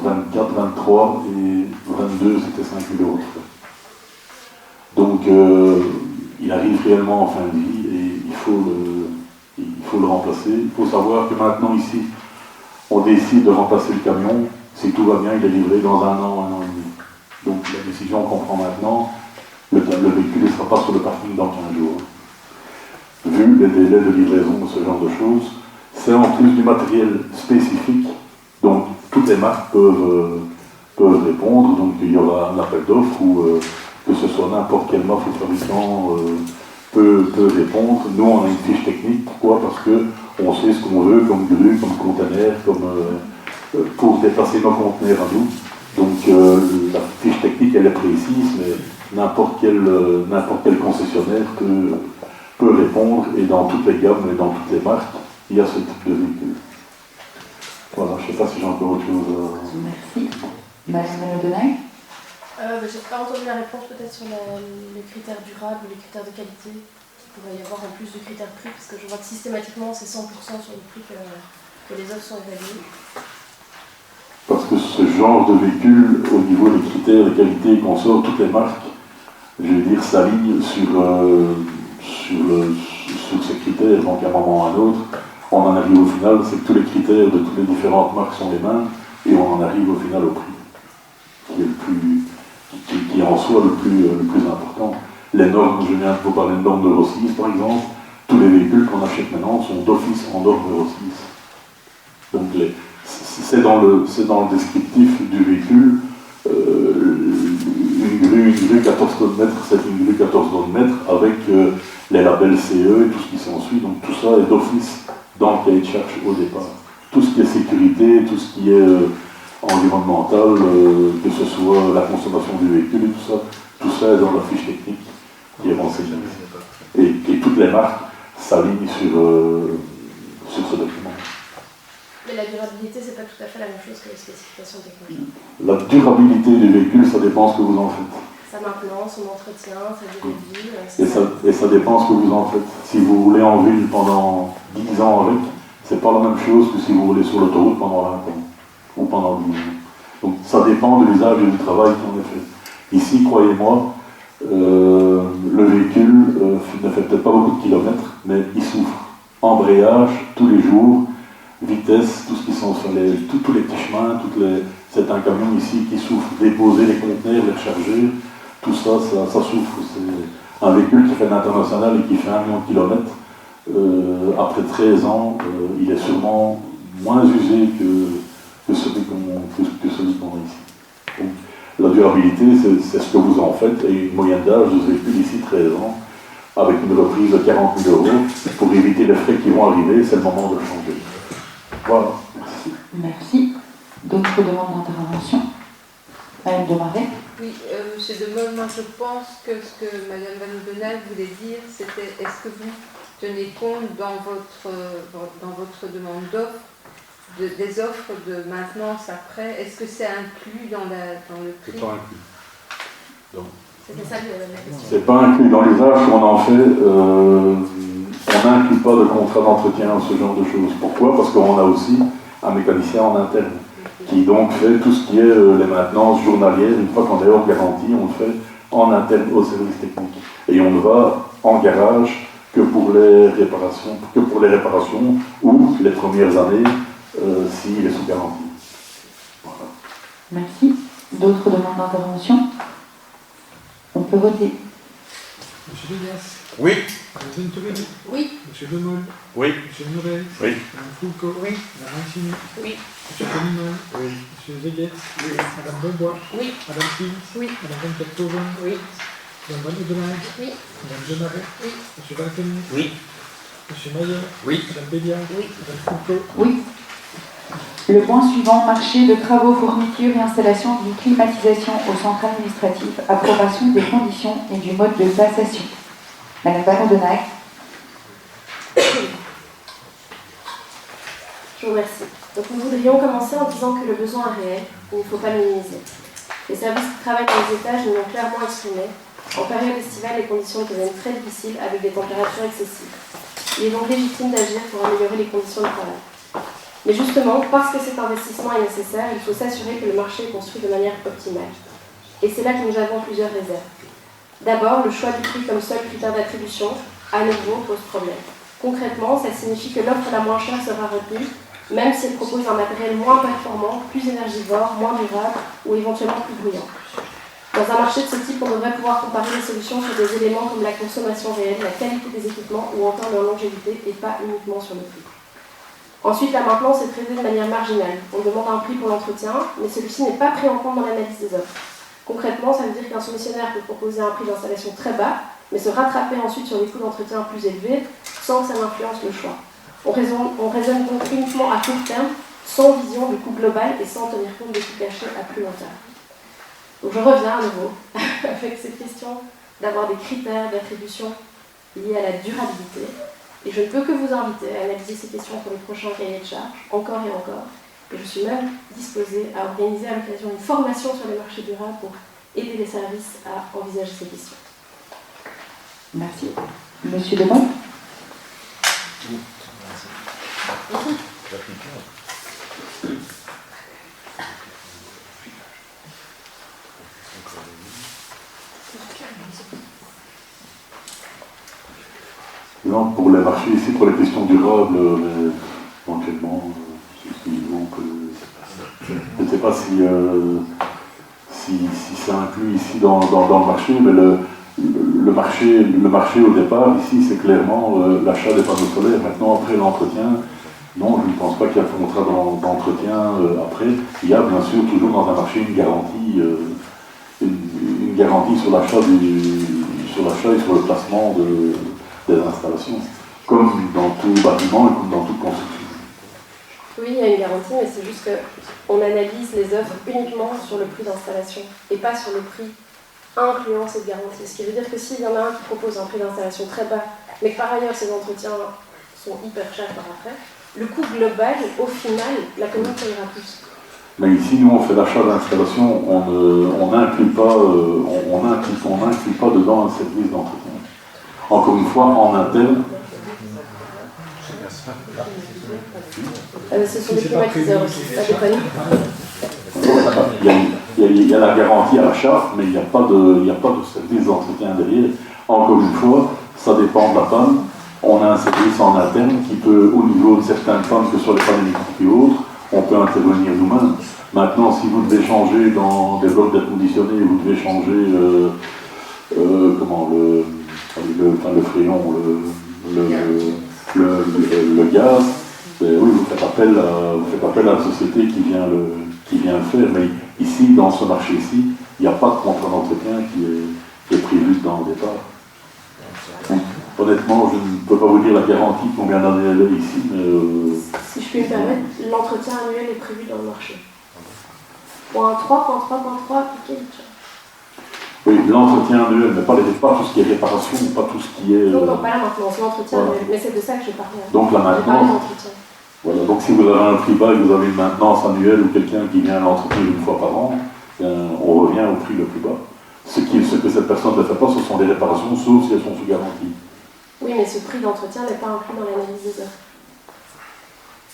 24, 23 et 22, c'était 5 000 € de frais. Donc il arrive réellement en fin de vie et il faut le remplacer. Il faut savoir que maintenant ici, on décide de remplacer le camion. Si tout va bien, il est livré dans un an et demi. Donc la décision qu'on prend maintenant, le véhicule ne sera pas sur le parking dans 15 jours. Vu les délais de livraison de ce genre de choses, c'est en plus du matériel spécifique, donc toutes les marques peuvent répondre, donc il y aura un appel d'offres où que ce soit n'importe quelle marque ou fabricant peut répondre. Nous on a une fiche technique, pourquoi? Parce qu'on sait ce qu'on veut comme grue, comme conteneur, pour déplacer nos conteneurs à nous. Donc la fiche technique elle est précise, mais n'importe quel concessionnaire peut répondre, et dans toutes les gammes et dans toutes les marques, il y a ce type de véhicule. Voilà, je ne sais pas si j'ai encore autre chose. Merci. Madame Le Denay. Je n'ai pas entendu la réponse peut-être sur les critères durables ou les critères de qualité qu'il pourrait y avoir en plus du critère prix, parce que je vois que systématiquement c'est 100% sur le prix que les offres sont évaluées. Parce que ce genre de véhicule, au niveau des critères de qualité qu'on sort, toutes les marques, je veux dire, s'alignent sur ces critères, donc à un moment ou à un autre, on en arrive au final, c'est que tous les critères de toutes les différentes marques sont les mêmes, et on en arrive au final au prix, qui est en soi le plus important. Les normes, je viens de vous parler de normes d'Euro 6 par exemple, tous les véhicules qu'on achète maintenant sont d'office en norme Euro 6. Donc c'est dans le descriptif du véhicule. Une grue 14 tonnes mètres, c'est une grue 14 tonnes mètres avec les labels CE et tout ce qui s'ensuit. Donc tout ça est d'office dans le cahier de charge au départ. Tout ce qui est sécurité, tout ce qui est environnemental, que ce soit la consommation du véhicule et tout ça est dans la fiche technique qui est renseignée. Et toutes les marques s'alignent sur ce document. Mais la durabilité, c'est pas tout à fait la même chose que les spécifications techniques. La durabilité du véhicule, ça dépend ce que vous en faites. Sa maintenance, son entretien, sa durée de vie. Et ça dépend ce que vous en faites. Si vous roulez en ville pendant 10 ans avec, c'est pas la même chose que si vous roulez sur l'autoroute pendant 20 ans ou pendant 10 ans. Donc ça dépend de l'usage et du travail qu'on a fait. Ici, croyez-moi, le véhicule ne fait peut-être pas beaucoup de kilomètres, mais il souffre. Embrayage, tous les jours, vitesse, tout ce qui sont sur tous les petits chemins, c'est un camion ici qui souffre. Déposer les conteneurs, les recharger, tout ça souffre. C'est un véhicule qui fait l'international et qui fait 1 million de kilomètres. Après 13 ans, il est sûrement moins usé que celui qu'on a ici. Donc, la durabilité, c'est ce que vous en faites, et une moyenne d'âge de ce véhicule ici, 13 ans, avec une reprise de 40 000 €, pour éviter les frais qui vont arriver, c'est le moment de le changer. Voilà, merci. Merci. D'autres demandes d'intervention? Madame Demarais. Oui, Monsieur Demol, moi je pense que ce que Madame Van Oudenay voulait dire, c'était est-ce que vous tenez compte dans votre demande d'offre des offres de maintenance après? Est-ce que c'est inclus dans le prix? C'est pas inclus. Donc, C'était ça la question. C'est pas inclus dans l'usage qu'on en fait. On n'inclut pas de contrat d'entretien ou ce genre de choses. Pourquoi? Parce qu'on a aussi un mécanicien en interne qui donc fait tout ce qui est les maintenances journalières. Une fois qu'on est hors garantie, on le fait en interne au service technique. Et on ne va en garage que pour les réparations ou les premières années s'il est sous garantie. Voilà. Merci. D'autres demandes d'intervention? On peut voter. Monsieur Degas. Oui. Madame Venturelli. Oui. Monsieur Demol. Oui. Monsieur Murray. Oui. Madame Foucault. Oui. Madame Mancini. Oui. Monsieur Conimal. Oui. Monsieur Zeguet. Oui. Madame Beaubois. Oui. Madame Pils. Oui. Madame Van Kerkhoven. Oui. Madame Van Oudenaarde. Oui. Madame Demaret. Oui. Monsieur Valkeny. Oui. Monsieur Mayer. Oui. Madame Béliard. Oui. Madame Foucault. Oui. Le point suivant, marché de travaux, fourniture et installation d'une climatisation au centre administratif, approbation des conditions et du mode de passation. Madame Van Oudenaarde. Je vous remercie. Donc nous voudrions commencer en disant que le besoin est réel, il ne faut pas le minimiser. Les services qui travaillent dans les étages nous l'ont clairement exprimé. En période estivale, les conditions deviennent très difficiles avec des températures excessives. Il est donc légitime d'agir pour améliorer les conditions de travail. Mais justement, parce que cet investissement est nécessaire, il faut s'assurer que le marché est construit de manière optimale. Et c'est là que nous avons plusieurs réserves. D'abord, le choix du prix comme seul critère d'attribution, à nouveau, pose problème. Concrètement, ça signifie que l'offre la moins chère sera retenue, même si elle propose un matériel moins performant, plus énergivore, moins durable ou éventuellement plus bruyant. Dans un marché de ce type, on devrait pouvoir comparer les solutions sur des éléments comme la consommation réelle, la qualité des équipements ou encore leur longévité et pas uniquement sur le prix. Ensuite, la maintenance est traitée de manière marginale. On demande un prix pour l'entretien, mais celui-ci n'est pas pris en compte dans l'analyse des offres. Concrètement, ça veut dire qu'un soumissionnaire peut proposer un prix d'installation très bas, mais se rattraper ensuite sur des coûts d'entretien plus élevés, sans que ça n'influence le choix. On raisonne donc uniquement à court terme, sans vision de coût global et sans tenir compte des coûts cachés à plus long terme. Donc je reviens à nouveau avec cette question d'avoir des critères d'attribution liés à la durabilité. Et je ne peux que vous inviter à analyser ces questions pour les prochains cahiers de charges, encore et encore. Et je suis même disposée à organiser à l'occasion une formation sur les marchés durables pour aider les services à envisager ces questions. Merci. Monsieur Demol. Non, pour les marchés ici, pour les questions durables, éventuellement, je ne sais pas si c'est inclus ici dans le marché, mais le marché au départ, ici, c'est clairement l'achat des panneaux solaires. Maintenant, après l'entretien, non, je ne pense pas qu'il y a un contrat d'entretien après. Il y a bien sûr toujours dans un marché une garantie sur l'achat et sur le placement des installations, comme dans tout bâtiment et comme dans toute construction. Oui, il y a une garantie, mais c'est juste qu'on analyse les offres uniquement sur le prix d'installation et pas sur le prix incluant cette garantie. Ce qui veut dire que s'il y en a un qui propose un prix d'installation très bas, mais que par ailleurs ses entretiens sont hyper chers par après, le coût global, au final, la commune payera plus. Mais ici, nous, on fait l'achat d'installation, on n'inclut pas dedans un service d'entretien. Encore une fois, en interne. Ce sont des climatiseurs aussi, ça déconne. Il y a la garantie à l'achat, mais il n'y a pas de service d'entretien derrière. Encore une fois, ça dépend de la panne. On a un service en interne qui peut, au niveau de certaines pannes, que ce soit les pannes électriques et autres, on peut intervenir nous-mêmes. Maintenant, si vous devez changer dans des blocs d'air conditionné, vous devez changer le fréon, le gaz, oui, vous faites appel à la société qui vient le faire. Mais ici, dans ce marché-ci, il n'y a pas de contrat d'entretien qui est prévu dans le départ. Honnêtement, je ne peux pas vous dire la garantie combien d'années elle est ici, mais... Si je puis me permettre, l'entretien annuel est prévu dans le marché. Point 3.3.3, appliqué. Oui, l'entretien annuel, mais pas tout ce qui est réparation, pas tout ce qui est... Non, pas la maintenance, l'entretien annuel, mais c'est de ça que je parlais. Donc la maintenance... Voilà, donc si vous avez un prix bas et que vous avez une maintenance annuelle ou quelqu'un qui vient l'entretenir une fois par an, on revient au prix le plus bas. Ce que cette personne ne fait pas, ce sont des réparations, sauf si elles sont sous garantie. Oui, mais ce prix d'entretien n'est pas inclus dans l'analyse des offres.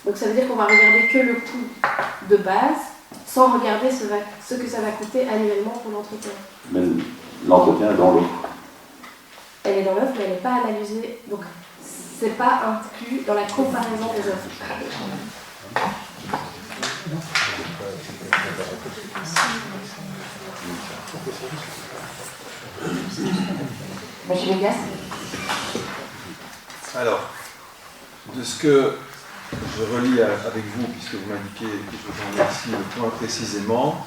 Donc ça veut dire qu'on va regarder que le coût de base, sans regarder ce que ça va coûter annuellement pour l'entretien. Mais l'entretien est dans l'offre. Elle est dans l'offre, mais elle n'est pas analysée. Donc c'est pas inclus dans la comparaison des offres. Monsieur Vegas. Alors, de ce que je relis avec vous, puisque vous m'indiquez, et je vous remercie, le point précisément,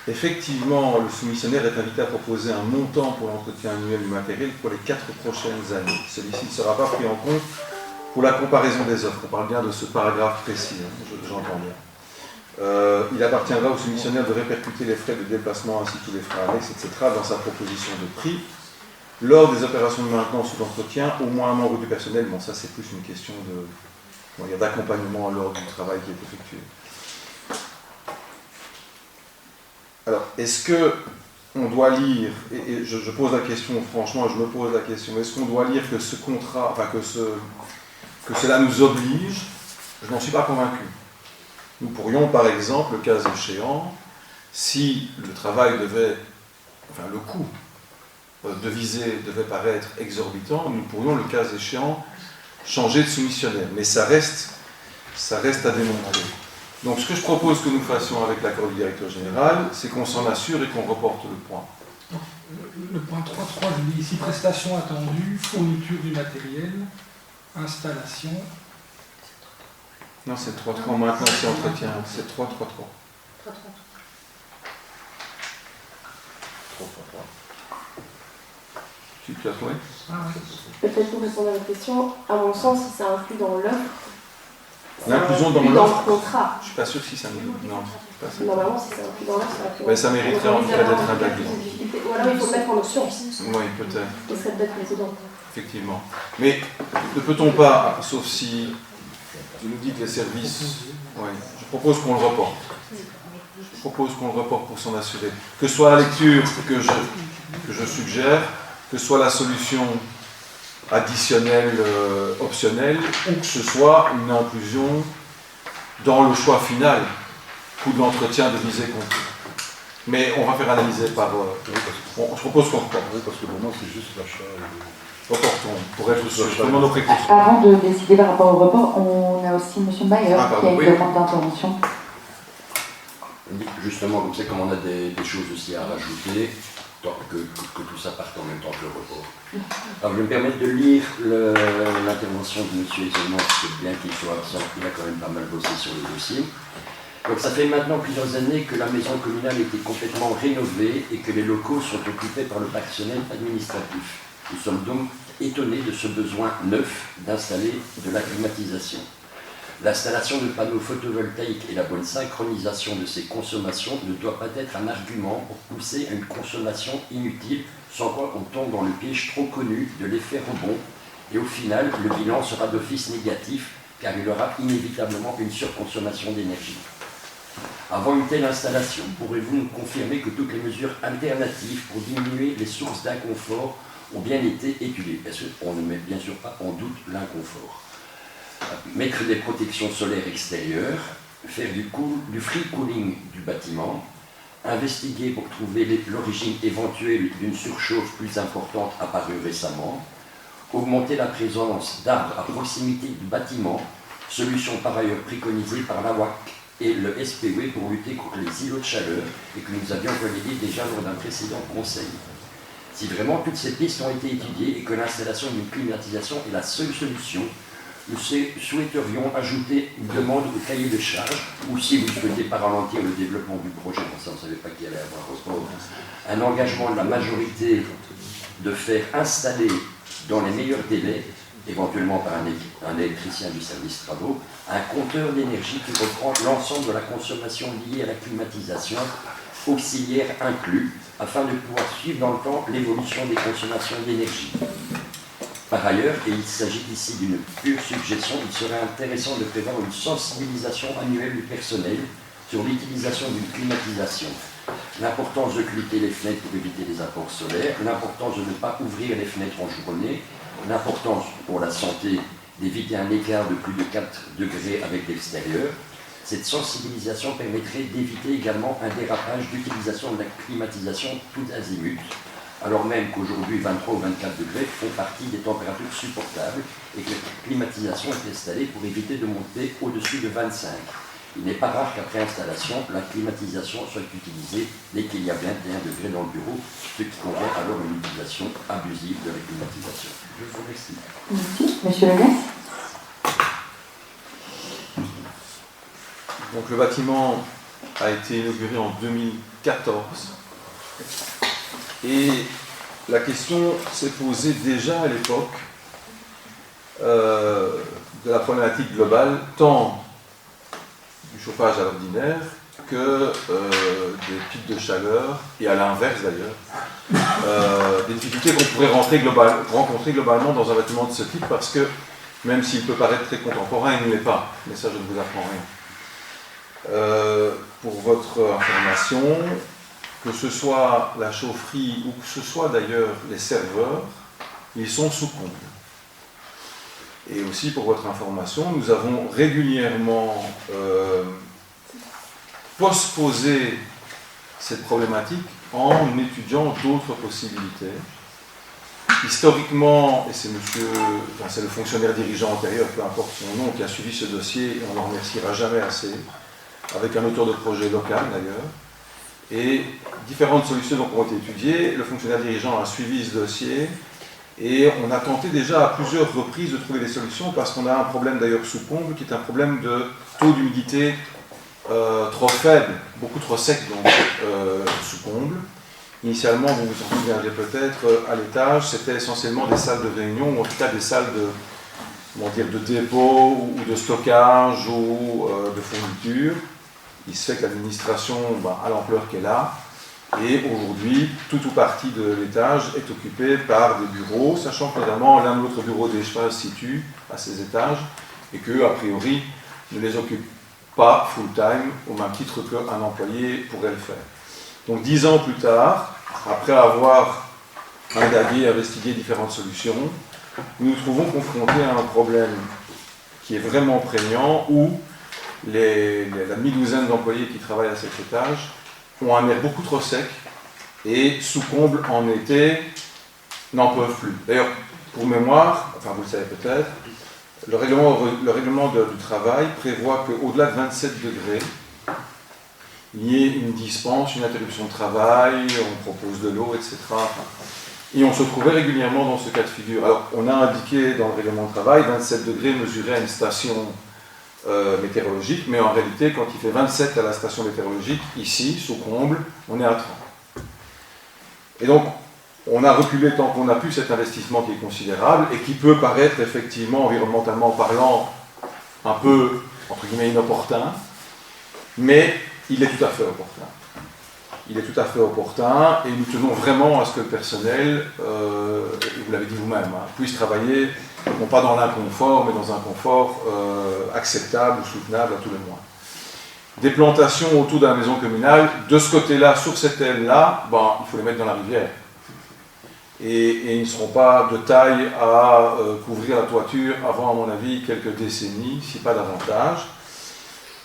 effectivement, le soumissionnaire est invité à proposer un montant pour l'entretien annuel du matériel pour les 4 prochaines années. Celui-ci ne sera pas pris en compte pour la comparaison des offres. On parle bien de ce paragraphe précis, j'entends bien. Il appartiendra au soumissionnaire de répercuter les frais de déplacement ainsi que tous les frais annexes, etc. dans sa proposition de prix. Lors des opérations de maintenance ou d'entretien, au moins un membre du personnel, bon ça c'est plus une question d'accompagnement lors du travail qui est effectué. Alors, est-ce que on doit lire, et je pose la question franchement, je me pose la question, est-ce qu'on doit lire que ce contrat, enfin que cela nous oblige? Je n'en suis pas convaincu. Nous pourrions, par exemple, le cas échéant, si le travail devait, enfin le coût devisé devait paraître exorbitant, nous pourrions, le cas échéant, changer de soumissionnaire. Mais ça reste à démontrer. Donc ce que je propose que nous fassions avec l'accord du directeur général, c'est qu'on s'en assure et qu'on reporte le point. Le point 3.3, je dis ici prestations attendues, fourniture du matériel, installation. Non, c'est 3.3, maintenant c'est entretien, c'est 3.3.3. 3.3. Tu as trouvé? Peut-être pour répondre à votre question, à mon sens, si ça inclut dans l'offre, l'inclusion dans le l'offre, contrat. je ne suis pas sûr si ça nous... Non, pas ça. Normalement, si ça inclut dans l'offre, ça inclut dans Mais ça mériterait en tout cas d'être indagué. Ou alors il faut le mettre en option. Oui, peut-être. Ce serait peut-être précédent. Effectivement. Mais ne peut-on pas, sauf si tu nous dis que les services... Oui, je propose qu'on le reporte. Je propose qu'on le reporte pour s'en assurer. Que ce soit la lecture que je suggère, que ce soit la solution additionnelle, optionnelle, ou que ce soit une inclusion dans le choix final, coût de l'entretien devisé compris. Mais on va faire analyser par... je propose qu'on reporte. Oui, parce que pour moi, c'est juste l'achat. Reportons, pour être sûr. Prenons nos précautions. Avant de décider par rapport au report, on a aussi M. Mayer qui a une oui. demande d'intervention. Justement, comme c'est comme on a des choses aussi à rajouter, que tout ça parte en même temps que le report. Alors, je vais me permettre de lire l'intervention de M. Isolman, parce que bien qu'il soit absent, il a quand même pas mal bossé sur le dossier. Donc, ça fait maintenant plusieurs années que la maison communale a été complètement rénovée et que les locaux sont occupés par le personnel administratif. Nous sommes donc étonnés de ce besoin neuf d'installer de la climatisation. L'installation de panneaux photovoltaïques et la bonne synchronisation de ces consommations ne doit pas être un argument pour pousser à une consommation inutile, sans quoi on tombe dans le piège trop connu de l'effet rebond, et au final, le bilan sera d'office négatif, car il y aura inévitablement une surconsommation d'énergie. Avant une telle installation, pourrez-vous nous confirmer que toutes les mesures alternatives pour diminuer les sources d'inconfort ont bien été étudiées? Parce qu'on ne met bien sûr pas en doute l'inconfort. Mettre des protections solaires extérieures, faire du free cooling du bâtiment, investiguer pour trouver l'origine éventuelle d'une surchauffe plus importante apparue récemment, augmenter la présence d'arbres à proximité du bâtiment, solution par ailleurs préconisée par la WAC et le SPW pour lutter contre les îlots de chaleur et que nous avions relayé déjà lors d'un précédent conseil. Si vraiment toutes ces pistes ont été étudiées et que l'installation d'une climatisation est la seule solution, nous souhaiterions ajouter une demande au cahier de charge, ou si vous souhaitez pas ralentir le développement du projet, pour ça on ne savait pas qu'il allait avoir report, un engagement de la majorité de faire installer dans les meilleurs délais, éventuellement par un électricien du service travaux, un compteur d'énergie qui reprend l'ensemble de la consommation liée à la climatisation, auxiliaire inclus, afin de pouvoir suivre dans le temps l'évolution des consommations d'énergie. Par ailleurs, et il s'agit ici d'une pure suggestion, il serait intéressant de prévoir une sensibilisation annuelle du personnel sur l'utilisation d'une climatisation, l'importance de clouter les fenêtres pour éviter les apports solaires, l'importance de ne pas ouvrir les fenêtres en journée, l'importance pour la santé d'éviter un écart de plus de 4 degrés avec l'extérieur. Cette sensibilisation permettrait d'éviter également un dérapage d'utilisation de la climatisation tout azimut, alors même qu'aujourd'hui 23 ou 24 degrés font partie des températures supportables et que la climatisation est installée pour éviter de monter au-dessus de 25. Il n'est pas rare qu'après installation, la climatisation soit utilisée dès qu'il y a 21 degrés dans le bureau, ce qui convient alors à une utilisation abusive de la climatisation. Je vous remercie. Merci. Monsieur Le Guen. Donc le bâtiment a été inauguré en 2014 et la question s'est posée déjà à l'époque de la problématique globale, tant du chauffage à l'ordinaire que des pics de chaleur, et à l'inverse d'ailleurs, des difficultés qu'on pourrait rencontrer globalement dans un bâtiment de ce type, parce que même s'il peut paraître très contemporain, il ne l'est pas, mais ça je ne vous apprends rien. Pour votre information, que ce soit la chaufferie ou que ce soit d'ailleurs les serveurs, ils sont sous comble. Et aussi pour votre information, nous avons régulièrement postposé cette problématique en étudiant d'autres possibilités. Historiquement, et c'est le fonctionnaire dirigeant antérieur, peu importe son nom, qui a suivi ce dossier, et on n'en remerciera jamais assez, avec un auteur de projet local d'ailleurs, et différentes solutions donc, ont été étudiées. Le fonctionnaire dirigeant a suivi ce dossier, et on a tenté déjà à plusieurs reprises de trouver des solutions, parce qu'on a un problème d'ailleurs sous comble, qui est un problème de taux d'humidité trop faible, beaucoup trop sec donc sous comble. Initialement, vous vous en souviendrez peut-être, à l'étage, c'était essentiellement des salles de réunion, ou en tout cas des salles de dépôt ou de stockage ou de fourniture. Il se fait que l'administration a l'ampleur qu'elle a, et aujourd'hui, tout ou partie de l'étage est occupé par des bureaux, sachant que notamment l'un ou l'autre bureau des chevaux se situe à ces étages, et qu'eux, a priori, ne les occupent pas full-time, au même titre qu'un employé pourrait le faire. Donc 10 ans plus tard, après avoir indagué, investigué différentes solutions, nous nous trouvons confrontés à un problème qui est vraiment prégnant, où la demi-douzaine d'employés qui travaillent à cet étage ont un air beaucoup trop sec et sous comble en été n'en peuvent plus. D'ailleurs, pour mémoire, enfin vous le savez peut-être, le règlement du travail prévoit qu'au-delà de 27 degrés, il y ait une dispense, une interruption de travail, on propose de l'eau, etc. Et on se trouvait régulièrement dans ce cas de figure. Alors, on a indiqué dans le règlement de travail 27 degrés mesurés à une station météorologique, mais en réalité, quand il fait 27 à la station météorologique, ici, sous comble, on est à 30. Et donc, on a reculé tant qu'on a pu cet investissement qui est considérable et qui peut paraître effectivement, environnementalement parlant, un peu, entre guillemets, inopportun, mais il est tout à fait opportun. Il est tout à fait opportun et nous tenons vraiment à ce que le personnel, et vous l'avez dit vous-même, puisse travailler, non pas dans l'inconfort, mais dans un confort acceptable ou soutenable à tout le moins. Des plantations autour de la maison communale, de ce côté-là, sur cette aile-là, il faut les mettre dans la rivière. Et ils ne seront pas de taille à couvrir la toiture avant, à mon avis, quelques décennies, si pas davantage.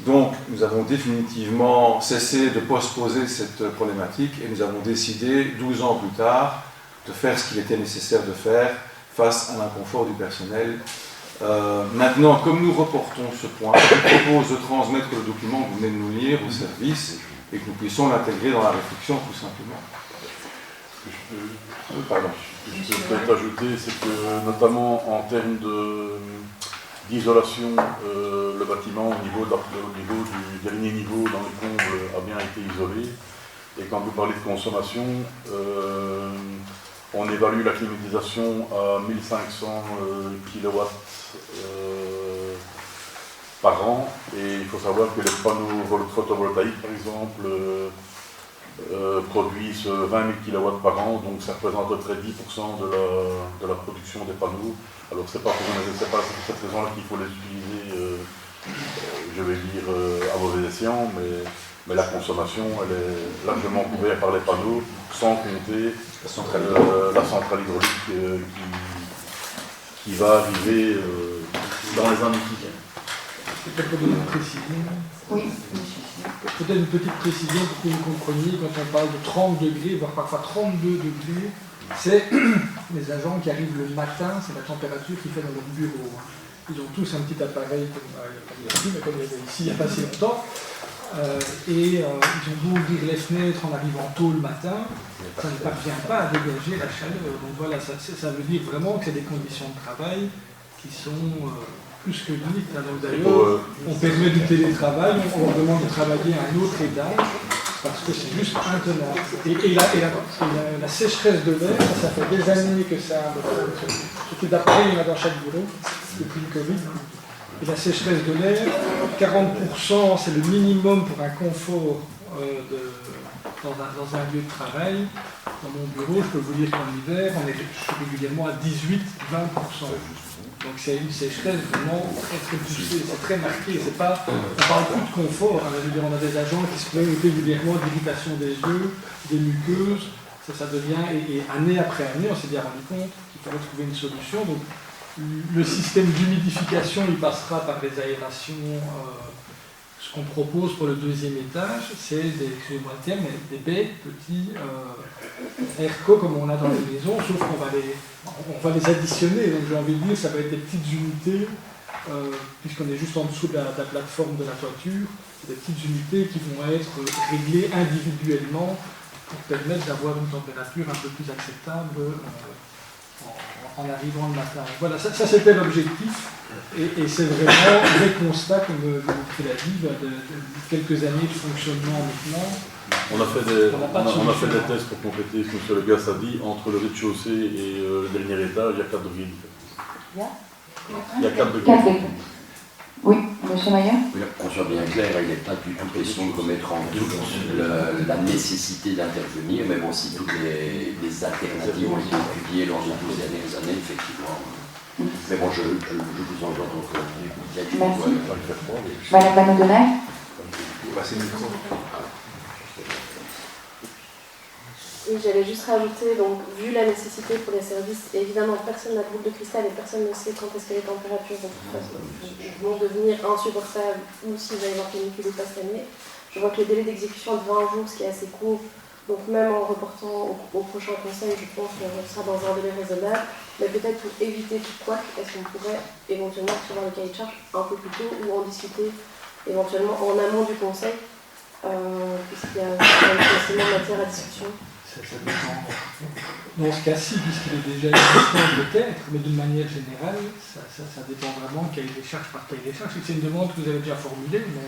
Donc, nous avons définitivement cessé de postposer cette problématique et nous avons décidé, 12 ans plus tard, de faire ce qu'il était nécessaire de faire face à l'inconfort du personnel. Maintenant, comme nous reportons ce point, je vous propose de transmettre le document que vous venez de nous lire au service et que nous puissions l'intégrer dans la réflexion, tout simplement. Pardon. Je peux peut-être ajouter, c'est que notamment en termes d'isolation, le bâtiment au niveau du dernier niveau dans les combles a bien été isolé. Et quand vous parlez de consommation, on évalue la climatisation à 1500 kW par an. Et il faut savoir que les panneaux photovoltaïques, par exemple, produisent 20 000 kW par an, donc ça représente à peu près 10% de la production des panneaux. Alors c'est pas pour cette raison-là qu'il faut les utiliser, je vais dire, à mauvais escient, mais mais la consommation, elle est largement couverte par les panneaux, sans compter la centrale hydraulique qui va arriver dans les années qui viennent. Peut-être pour donner une précision. Oui. Peut-être une petite précision pour que vous compreniez, quand on parle de 30 degrés, voire parfois 32 degrés, c'est les agents qui arrivent le matin, c'est la température qu'il fait dans leur bureau. Ils ont tous un petit appareil, comme il y avait ici il n'y a pas si longtemps, et ils ont beau ouvrir les fenêtres en arrivant tôt le matin, ça ne parvient pas à dégager la chaleur. Donc voilà, ça veut dire vraiment que c'est des conditions de travail qui sont plus que limites. Donc d'ailleurs, on permet du télétravail, on leur demande de travailler à un autre étage, parce que c'est juste intenable. Et la sécheresse de l'air, ça fait des années que ça, surtout d'après, il y en a dans chaque bureau, depuis le Covid. Et la sécheresse de l'air, 40%, c'est le minimum pour un confort dans un lieu de travail. Dans mon bureau, je peux vous dire qu'en hiver, je suis régulièrement à 18-20%. Donc c'est une sécheresse vraiment très poussée, c'est très marqué. On parle plus de confort, hein. Je veux dire, on a des agents qui se plaignent régulièrement d'irritation des yeux, des muqueuses, ça devient, et année après année, on s'est bien rendu compte qu'il fallait trouver une solution. Donc le système d'humidification, il passera par les aérations. Ce qu'on propose pour le deuxième étage, c'est excusez-moi le terme, des baies, petits airco comme on a dans les maisons, sauf qu'on va les additionner. Donc j'ai envie de dire, ça va être des petites unités, puisqu'on est juste en dessous de la plateforme de la toiture, des petites unités qui vont être réglées individuellement pour permettre d'avoir une température un peu plus acceptable en arrivant le matin. Voilà, ça c'était l'objectif. Et c'est vraiment des constats, comme vous l'a dit, de quelques années de fonctionnement maintenant. On a fait des tests pour compléter ce que M. Le Gast a dit. Entre le rez-de-chaussée et le dernier étage, il y a 4 degrés différents. Il y a 4 degrés. Oui, M. Maillard. Qu'on soit bien clair, il n'est pas du tout question de remettre en doute la nécessité d'intervenir, mais bon, si toutes les alternatives ont été étudiées lors des 12 dernières années, effectivement. Mais bon, je vous entends donc. Merci. Madame Vanodonnet. Oui, j'allais juste rajouter, donc, vu la nécessité pour les services, évidemment, personne n'a de boule de cristal et personne ne sait quand est-ce que les températures vont devenir insupportables ou s'il va y avoir canicule ou pas cette année. Je vois que le délai d'exécution est de 20 jours, ce qui est assez court. Donc même en reportant au prochain conseil, je pense qu'on sera dans un délai raisonnable. Mais peut-être pour éviter tout quoi, est-ce qu'on pourrait éventuellement recevoir le cahier de charge un peu plus tôt ou en discuter éventuellement en amont du conseil, puisqu'il y a forcément matière à discussion. Ça dépend. Dans ce cas-ci, puisqu'il est déjà existant peut-être, mais d'une manière générale, ça dépend vraiment cahier des charges par cahier des charges. C'est une demande que vous avez déjà formulée, mais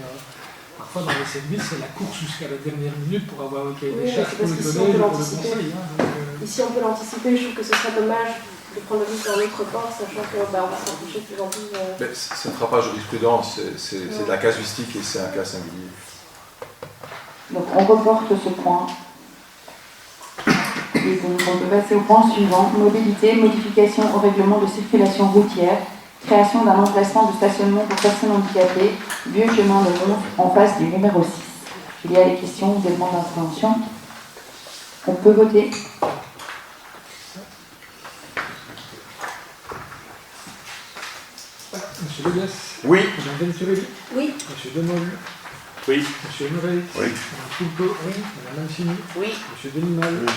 parfois dans les services, c'est la course jusqu'à la dernière minute pour avoir un cahier des charges pour le collège ou pour le conseil. Ici, on peut l'anticiper. Je trouve que ce serait dommage de prendre le risque dans l'autre port, sachant qu'on va se rapprocher de plus en plus. Mais ce ne sera pas jurisprudence, c'est de la casuistique et c'est un cas singulier. Donc on reporte ce point. Et donc on peut passer au point suivant. Mobilité, modification au règlement de circulation routière, création d'un emplacement de stationnement pour personnes handicapées, vieux chemin de Mons, en face du numéro 6. Il y a des questions ou des demandes d'intervention. On peut voter. Monsieur Le Gast. Oui. Madame Venturelli. Oui. Monsieur Demol. Oui. Monsieur Murray. Oui. Madame Fulco. Oui. Madame Mancini. Oui. Monsieur Denimal. Oui.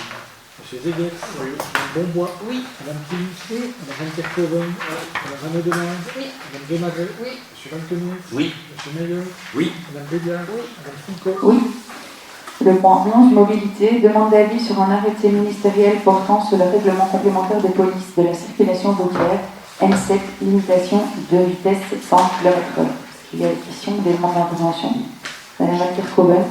Monsieur Zegers. Oui. Madame Bonbois. Oui. Madame Pins. Oui. Madame Van Kerkhoven. Madame Vanodonnet. Oui. Madame Desmarais. Oui. Monsieur Valtenier. Oui. Monsieur Meyer. Oui. Madame Béliard. Oui. Madame Fulco. Oui. Le point 11, mobilité, demande d'avis sur un arrêté ministériel portant sur le règlement complémentaire des polices de la circulation routière M7, limitation de vitesse 100 km/h. Il y a des questions, des demandes d'intervention. Madame Van Kerkhoven.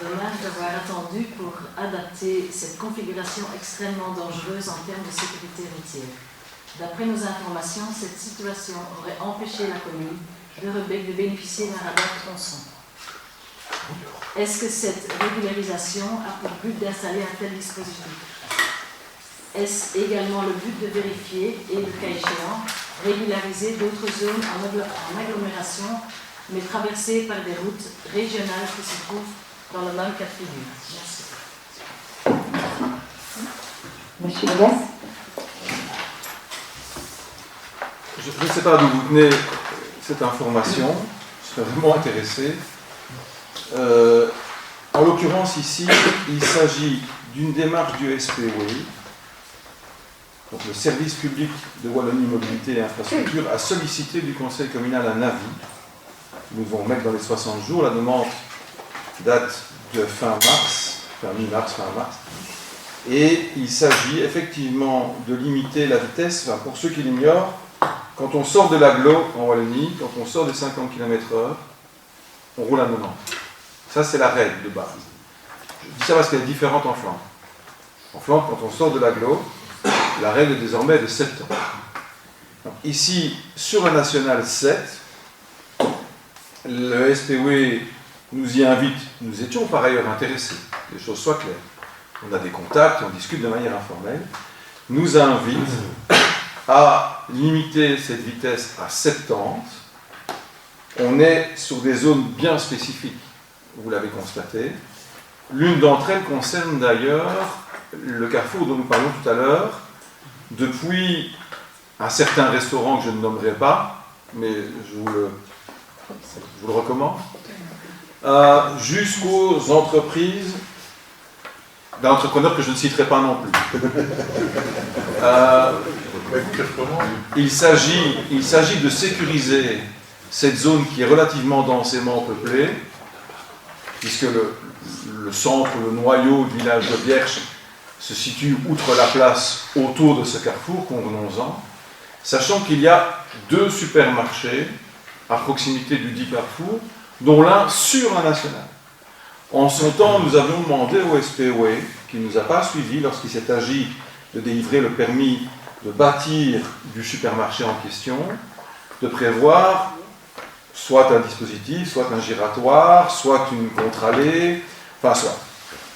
Dommage d'avoir attendu pour adapter cette configuration extrêmement dangereuse en termes de sécurité routière. D'après nos informations, cette situation aurait empêché la commune de Rebec de bénéficier d'un radar tronçon. Est-ce que cette régularisation a pour but d'installer un tel dispositif? Est-ce également le but de vérifier, et le cas échéant, régulariser d'autres zones en agglomération, mais traversées par des routes régionales qui se trouvent dans le même cas de figure. Merci. Monsieur Legas. Je ne sais pas d'où vous venez cette information, je suis vraiment intéressé. En l'occurrence ici, il s'agit d'une démarche du SPW, donc le service public de Wallonie Mobilité et Infrastructure, a sollicité du conseil communal un avis. Nous devons mettre dans les 60 jours, la demande date de fin mars, fin mi-mars, fin mars. Et il s'agit effectivement de limiter la vitesse, enfin, pour ceux qui l'ignorent, quand on sort de l'agglo en Wallonie, quand on sort des 50 km/h, on roule à 90. Ça, c'est la règle de base. Je dis ça parce qu'elle est différente en Flandre. En Flandre, quand on sort de l'agglo, la règle désormais est de 7 ans. Donc, ici, sur la nationale 7, le SPW nous y invite, nous étions par ailleurs intéressés, les choses soient claires. On a des contacts, on discute de manière informelle, nous invite à limiter cette vitesse à 70. On est sur des zones bien spécifiques, vous l'avez constaté. L'une d'entre elles concerne d'ailleurs le carrefour dont nous parlions tout à l'heure, depuis un certain restaurant que je ne nommerai pas, mais je vous le recommande, jusqu'aux entreprises d'entrepreneurs que je ne citerai pas non plus. Il s'agit de sécuriser cette zone qui est relativement densément peuplée, puisque le centre, le noyau du village de Biersch se situe outre la place autour de ce carrefour, convenons-en, sachant qu'il y a 2 supermarchés à proximité du dit carrefour, dont l'un sur un national. En son temps, nous avions demandé au SPW, qui ne nous a pas suivis lorsqu'il s'est agi de délivrer le permis de bâtir du supermarché en question, de prévoir soit un dispositif, soit un giratoire, soit une contre-allée, enfin soit.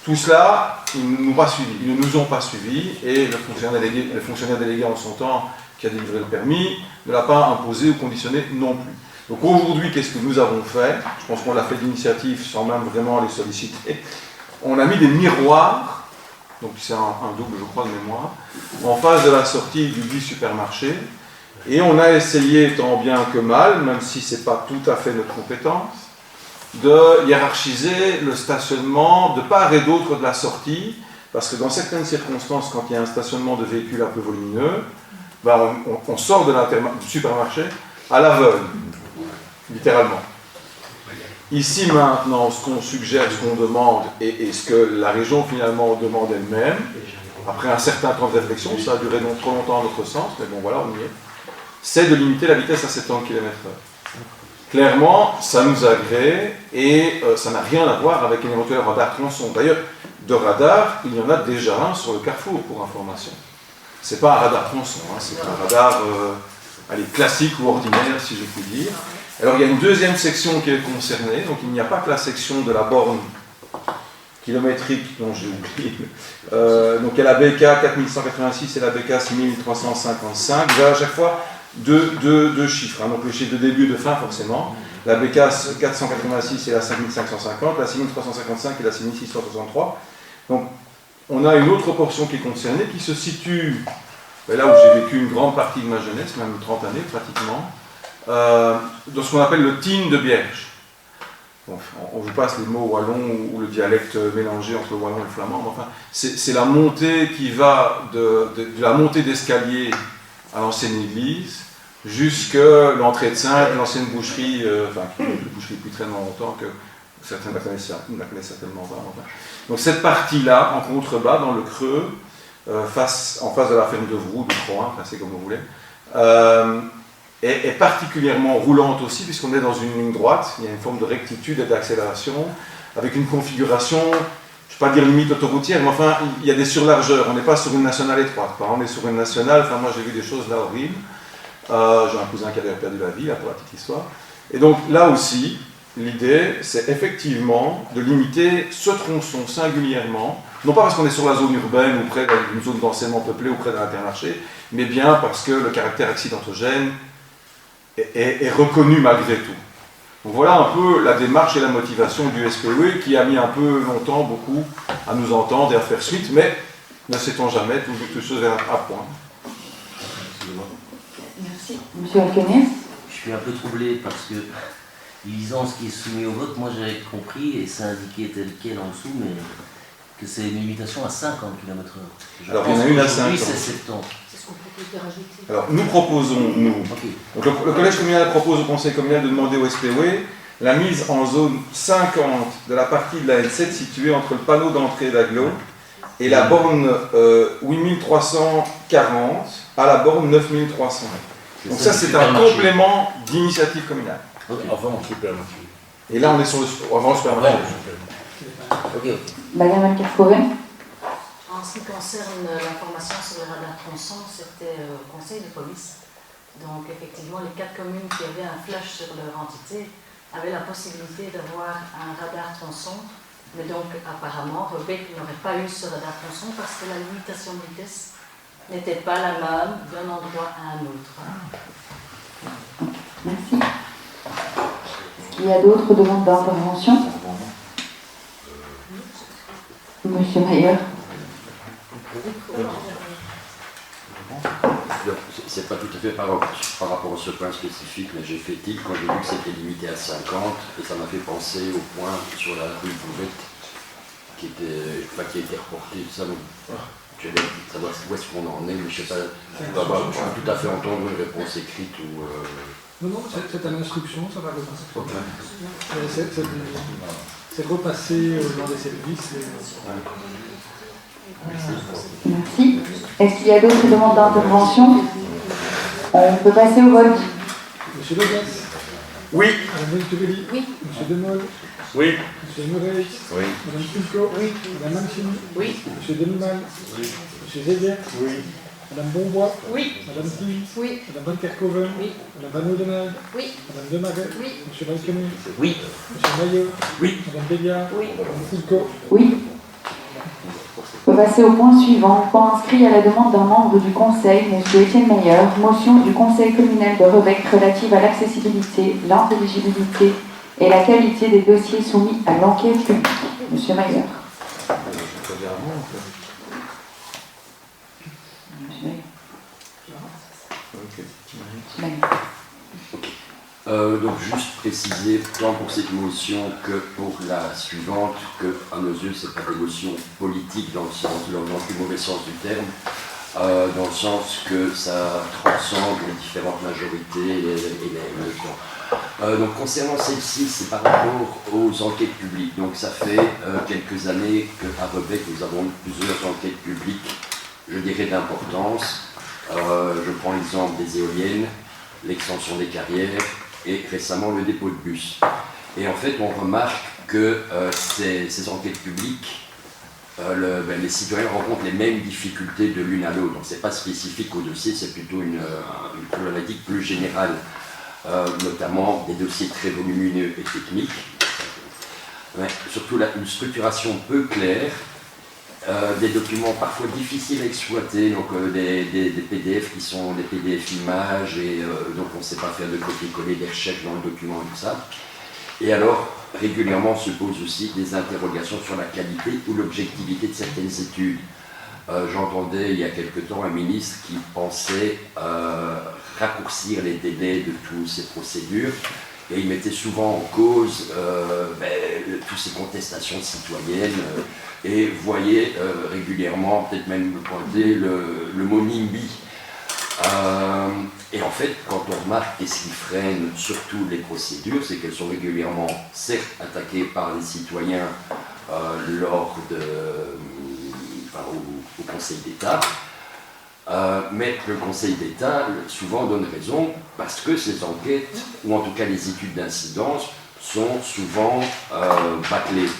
Tout cela, ils ne nous ont pas suivis, et le fonctionnaire délégué en son temps, qui a délivré le permis, ne l'a pas imposé ou conditionné non plus. Donc aujourd'hui, qu'est-ce que nous avons fait? Je pense qu'on l'a fait d'initiative sans même vraiment les solliciter. On a mis des miroirs, donc c'est un double, je crois, de mémoire, en face de la sortie du dit supermarché, et on a essayé, tant bien que mal, même si ce n'est pas tout à fait notre compétence, de hiérarchiser le stationnement de part et d'autre de la sortie, parce que dans certaines circonstances, quand il y a un stationnement de véhicules un peu volumineux, ben on sort du supermarché à l'aveugle, littéralement. Ici maintenant, ce qu'on suggère, ce qu'on demande, et ce que la région finalement demande elle-même, après un certain temps de réflexion, ça a duré non trop longtemps à notre sens, mais bon voilà, on y est, c'est de limiter la vitesse à 70 km/h. Clairement, ça nous agrée, et ça n'a rien à voir avec un éventuel radar tronçon. D'ailleurs, de radar, il y en a déjà un sur le carrefour, pour information. C'est pas un radar tronçon, hein, c'est un radar classique ou ordinaire, si je puis dire. Alors il y a une deuxième section qui est concernée, donc il n'y a pas que la section de la borne kilométrique dont j'ai oublié. Donc il y a la BK 4186 et la BK 6355. Vous avez à chaque fois deux chiffres, hein, donc le chiffre de début et de fin forcément. La BK 486 et la 5550, la 6355 et la 6663. Donc on a une autre portion qui est concernée, qui se situe là où j'ai vécu une grande partie de ma jeunesse, même 30 années pratiquement, dans ce qu'on appelle le Tine de Biersch. Bon, on vous passe les mots wallons ou le dialecte mélangé entre le wallon et le flamand, mais enfin, c'est la montée qui va de la montée d'escalier à l'ancienne église jusqu'à l'entrée de Sainte, l'ancienne boucherie, une boucherie depuis très longtemps que certains ne la connaissent certainement pas. Enfin. Donc cette partie-là, en contrebas, dans le creux, en face de la ferme de Vroux, de Croix, enfin c'est comme vous voulez, est particulièrement roulante aussi, puisqu'on est dans une ligne droite, il y a une forme de rectitude et d'accélération, avec une configuration, je ne vais pas dire limite autoroutière, mais enfin, il y a des surlargeurs, on n'est pas sur une nationale étroite, on est sur une nationale, enfin moi j'ai vu des choses là horribles, j'ai un cousin qui avait perdu la vie, là, pour la petite histoire, et donc là aussi, l'idée, c'est effectivement de limiter ce tronçon singulièrement Non pas parce qu'on est sur la zone urbaine ou près d'une zone densément peuplée ou près d'un intermarché, mais bien parce que le caractère accidentogène est reconnu malgré tout. Donc voilà un peu la démarche et la motivation du SPE qui a mis un peu longtemps, beaucoup, à nous entendre et à faire suite, mais ne sait-on jamais, tout chose est à point. Merci. Monsieur Alcanet. Je suis un peu troublé parce que, lisant ce qui est soumis au vote, moi j'avais compris, et c'est indiqué tel quel en dessous, mais que c'est une limitation à 50 km/h. Alors il y en a une à 50. C'est 70. C'est ce qu'on propose de rajouter. Alors nous proposons, donc le collège communal propose au conseil communal de demander au SPE la mise en zone 50 de la partie de la N7 située entre le panneau d'entrée d'Aglo et la borne 8340 à la borne 9300. Donc ça c'est un complément d'initiative communale. Avant le supermarché. Et là on est sur avant le supermarché. Madame Anne-Kerkoven. En ce qui concerne l'information sur le radar tronçon, c'était au conseil de police. Donc effectivement, les 4 communes qui avaient un flash sur leur entité avaient la possibilité d'avoir un radar tronçon. Mais donc apparemment, Rebec n'aurait pas eu ce radar tronçon parce que la limitation de vitesse n'était pas la même d'un endroit à un autre. Merci. Est-ce qu'il y a d'autres demandes d'intervention? Monsieur Mayer. C'est pas tout à fait par rapport à ce point spécifique, mais j'ai fait tilt quand j'ai vu que c'était limité à 50, et ça m'a fait penser au point sur la rue Bouvette qui a été reporté. Ça, je vais savoir où est-ce qu'on en est, mais je sais pas. Je peux tout à fait entendre une réponse écrite ou. Non, c'est une instruction, ça va repasser. Okay. C'est repassé dans les services. Merci. Est-ce qu'il y a d'autres demandes d'intervention? On peut passer au vote. Monsieur Logas. Oui. Madame Beltubelli. Oui. Monsieur Demol. Oui. Monsieur Murray. Oui. Madame Fulco. Oui. Madame Mancini. Oui. Monsieur Demimal. Oui. Monsieur Zéguer. Oui. Madame Bonbois. Oui. Madame Tim. Oui. Madame Van Kerkhoven. Oui. Madame Van Oudenarde. Oui. Madame Demaret. Oui. Monsieur Balkany. Oui. Monsieur Maillot. Oui. Madame Béliard. Oui. Madame Fulco. Oui. On peut passer au point suivant. Point inscrit à la demande d'un membre du conseil, M. Étienne Mayer, motion du conseil communal de Rebec relative à l'accessibilité, l'intelligibilité et la qualité des dossiers soumis à l'enquête publique. M. Mayer. Donc juste préciser, tant pour cette motion que pour la suivante, que à nos yeux, ce n'est pas des motions politiques dans le plus mauvais sens du terme, dans le sens que ça transcende les différentes majorités et le temps. Donc concernant celle-ci, c'est par rapport aux enquêtes publiques. Donc ça fait quelques années qu'à Rebec, nous avons plusieurs enquêtes publiques, je dirais d'importance. Je prends l'exemple des éoliennes, l'extension des carrières, et récemment le dépôt de bus. Et en fait, on remarque que ces enquêtes publiques, les citoyens rencontrent les mêmes difficultés de l'une à l'autre. Donc, ce n'est pas spécifique au dossier, c'est plutôt une problématique plus générale, notamment des dossiers très volumineux et techniques. Ouais, surtout une structuration peu claire, des documents parfois difficiles à exploiter, donc des PDF qui sont des PDF images, et donc on ne sait pas faire de copier-coller des recherches dans le document et tout ça. Et alors, régulièrement se posent aussi des interrogations sur la qualité ou l'objectivité de certaines études. J'entendais il y a quelque temps un ministre qui pensait raccourcir les délais de toutes ces procédures, et il mettait souvent en cause toutes ces contestations citoyennes, et voyait régulièrement, peut-être même pointer le mot NIMBY. Et en fait, quand on remarque qu'est-ce qui freine surtout les procédures, c'est qu'elles sont régulièrement, certes, attaquées par les citoyens au Conseil d'État, mais le Conseil d'État souvent donne raison parce que ces enquêtes, ou en tout cas les études d'incidence, sont souvent bâclées.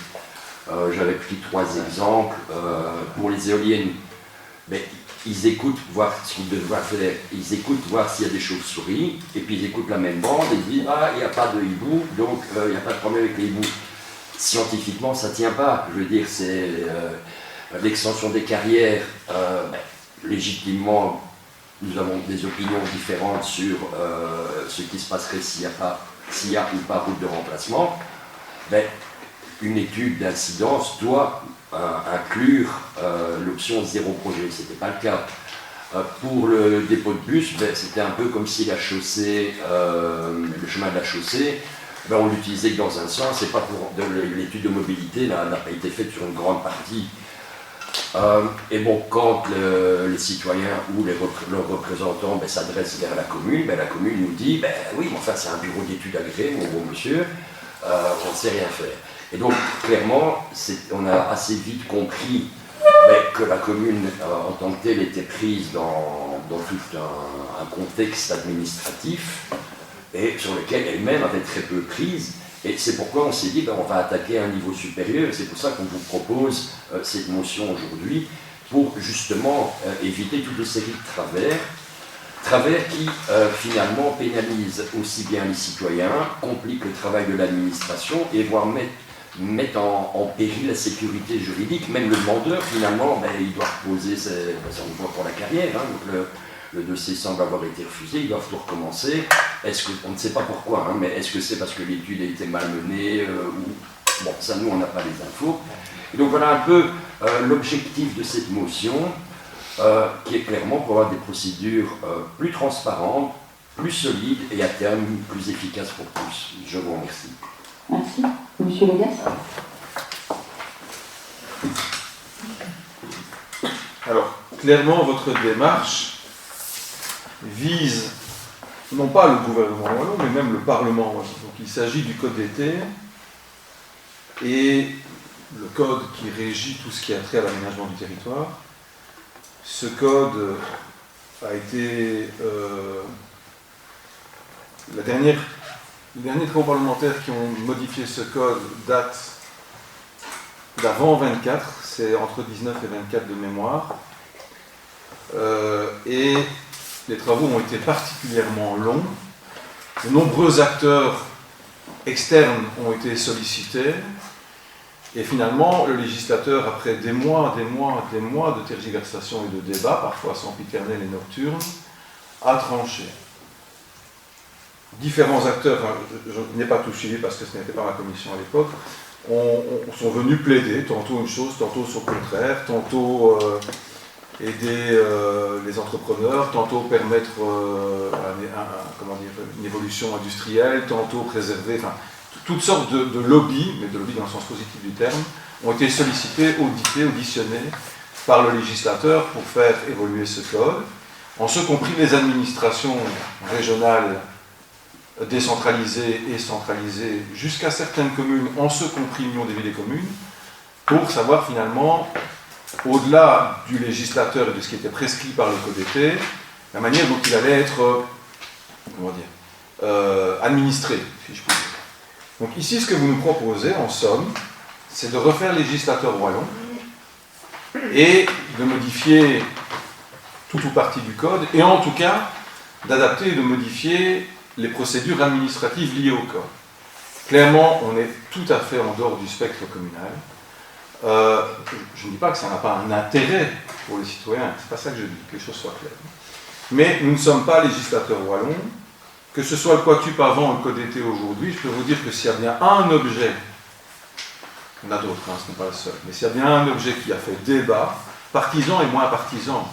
J'avais pris 3 exemples. Pour les éoliennes, ils écoutent voir ce qu'ils doivent faire, ils écoutent voir s'il y a des chauves-souris, et puis ils écoutent la même bande et ils disent « Ah, il n'y a pas de hibou, donc il n'y a pas de problème avec les hiboux ». Scientifiquement, ça ne tient pas. Je veux dire, L'extension des carrières, légitimement, nous avons des opinions différentes sur ce qui se passerait s'il y a ou pas route de remplacement. Une étude d'incidence doit inclure l'option zéro projet. Ce n'était pas le cas. Pour le dépôt de bus, c'était un peu comme si la chaussée, le chemin de la chaussée, on l'utilisait que dans un sens, et pas pour l'étude de mobilité n'a pas été faite sur une grande partie. Et bon, quand les citoyens ou leurs représentants s'adressent vers la commune nous dit oui, mais enfin c'est un bureau d'études agréé, mon bon monsieur, on ne sait rien faire. Et donc clairement, on a assez vite compris que la commune en tant que telle était prise dans tout un contexte administratif et sur lequel elle-même avait très peu prise. Et c'est pourquoi on s'est dit on va attaquer un niveau supérieur, et c'est pour ça qu'on vous propose cette motion aujourd'hui, pour justement éviter toute une série de travers qui finalement pénalisent aussi bien les citoyens, compliquent le travail de l'administration et voire mettent en péril la sécurité juridique. Même le demandeur finalement, il doit reposer, on le voit pour la carrière, donc le dossier semble avoir été refusé, ils doivent tout recommencer. On ne sait pas pourquoi, mais est-ce que c'est parce que l'étude a été mal menée ou... Bon, ça, nous, on n'a pas les infos. Et donc, voilà un peu l'objectif de cette motion, qui est clairement pour avoir des procédures plus transparentes, plus solides et à terme plus efficaces pour tous. Je vous remercie. Merci. Monsieur Legas. Alors, clairement, votre démarche vise non pas le gouvernement wallon, mais même le Parlement wallon. Donc il s'agit du Code d'été et le code qui régit tout ce qui a trait à l'aménagement du territoire. Ce code a été... les derniers travaux parlementaires qui ont modifié ce code datent d'avant 24, c'est entre 19 et 24 de mémoire. Et les travaux ont été particulièrement longs. De nombreux acteurs externes ont été sollicités. Et finalement, le législateur, après des mois de tergiversation et de débats, parfois sempiternels et nocturnes, a tranché. Différents acteurs, je n'ai pas tout suivi parce que ce n'était pas ma commission à l'époque, sont venus plaider, tantôt une chose, tantôt son contraire, tantôt aider les entrepreneurs, tantôt permettre une évolution industrielle, tantôt préserver, toutes sortes de lobbies, mais de lobbies dans le sens positif du terme, ont été sollicités, audités, auditionnés par le législateur pour faire évoluer ce code, en ce compris les administrations régionales décentralisées et centralisées jusqu'à certaines communes, en ce compris l'Union des villes et communes, pour savoir finalement, au-delà du législateur et de ce qui était prescrit par le Code d'été, la manière dont il allait être administré, si je puis dire. Donc ici, ce que vous nous proposez, en somme, c'est de refaire législateur wallon et de modifier tout ou partie du code, et en tout cas, d'adapter et de modifier les procédures administratives liées au code. Clairement, on est tout à fait en dehors du spectre communal. Je ne dis pas que ça n'a pas un intérêt pour les citoyens, c'est pas ça que je dis, que les choses soient claires. Mais nous ne sommes pas législateurs wallons. Que ce soit le Quatup avant ou le Code d'été aujourd'hui, je peux vous dire que s'il y a bien un objet, il y en a d'autres, ce n'est pas le seul, mais s'il y a bien un objet qui a fait débat, partisan et moins partisan,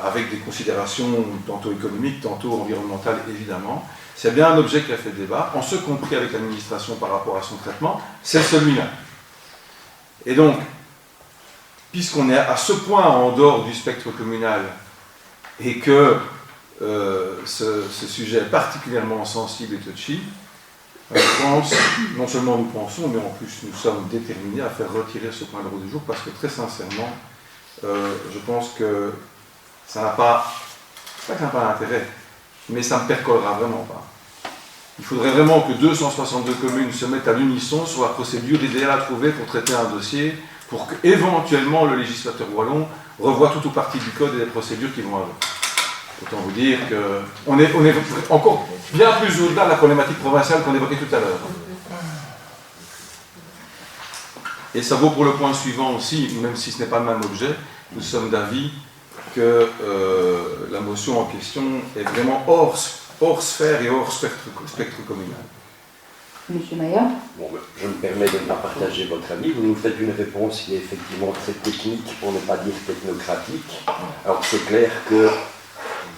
avec des considérations tantôt économiques, tantôt environnementales évidemment, s'il y a bien un objet qui a fait débat, en ce compris avec l'administration par rapport à son traitement, c'est celui-là. Et donc, puisqu'on est à ce point en dehors du spectre communal et que ce sujet est particulièrement sensible et touchy, je pense, non seulement nous pensons, mais en plus nous sommes déterminés à faire retirer ce point de l'ordre du jour, parce que très sincèrement, je pense que ça n'a pas, c'est pas que ça n'a pas d'intérêt, mais ça ne percolera vraiment pas. Il faudrait vraiment que 262 communes se mettent à l'unisson sur la procédure idéale à trouver pour traiter un dossier, pour qu'éventuellement le législateur wallon revoie tout ou partie du code et des procédures qui vont avec. Autant vous dire qu'on est encore bien plus au-delà de la problématique provinciale qu'on évoquait tout à l'heure. Et ça vaut pour le point suivant aussi, même si ce n'est pas le même objet, nous sommes d'avis que la motion en question est vraiment hors sphère et hors spectre communal. Monsieur Mayer. Bon, je me permets de ne pas partager votre avis. Vous nous faites une réponse qui est effectivement très technique, pour ne pas dire technocratique. Alors c'est clair que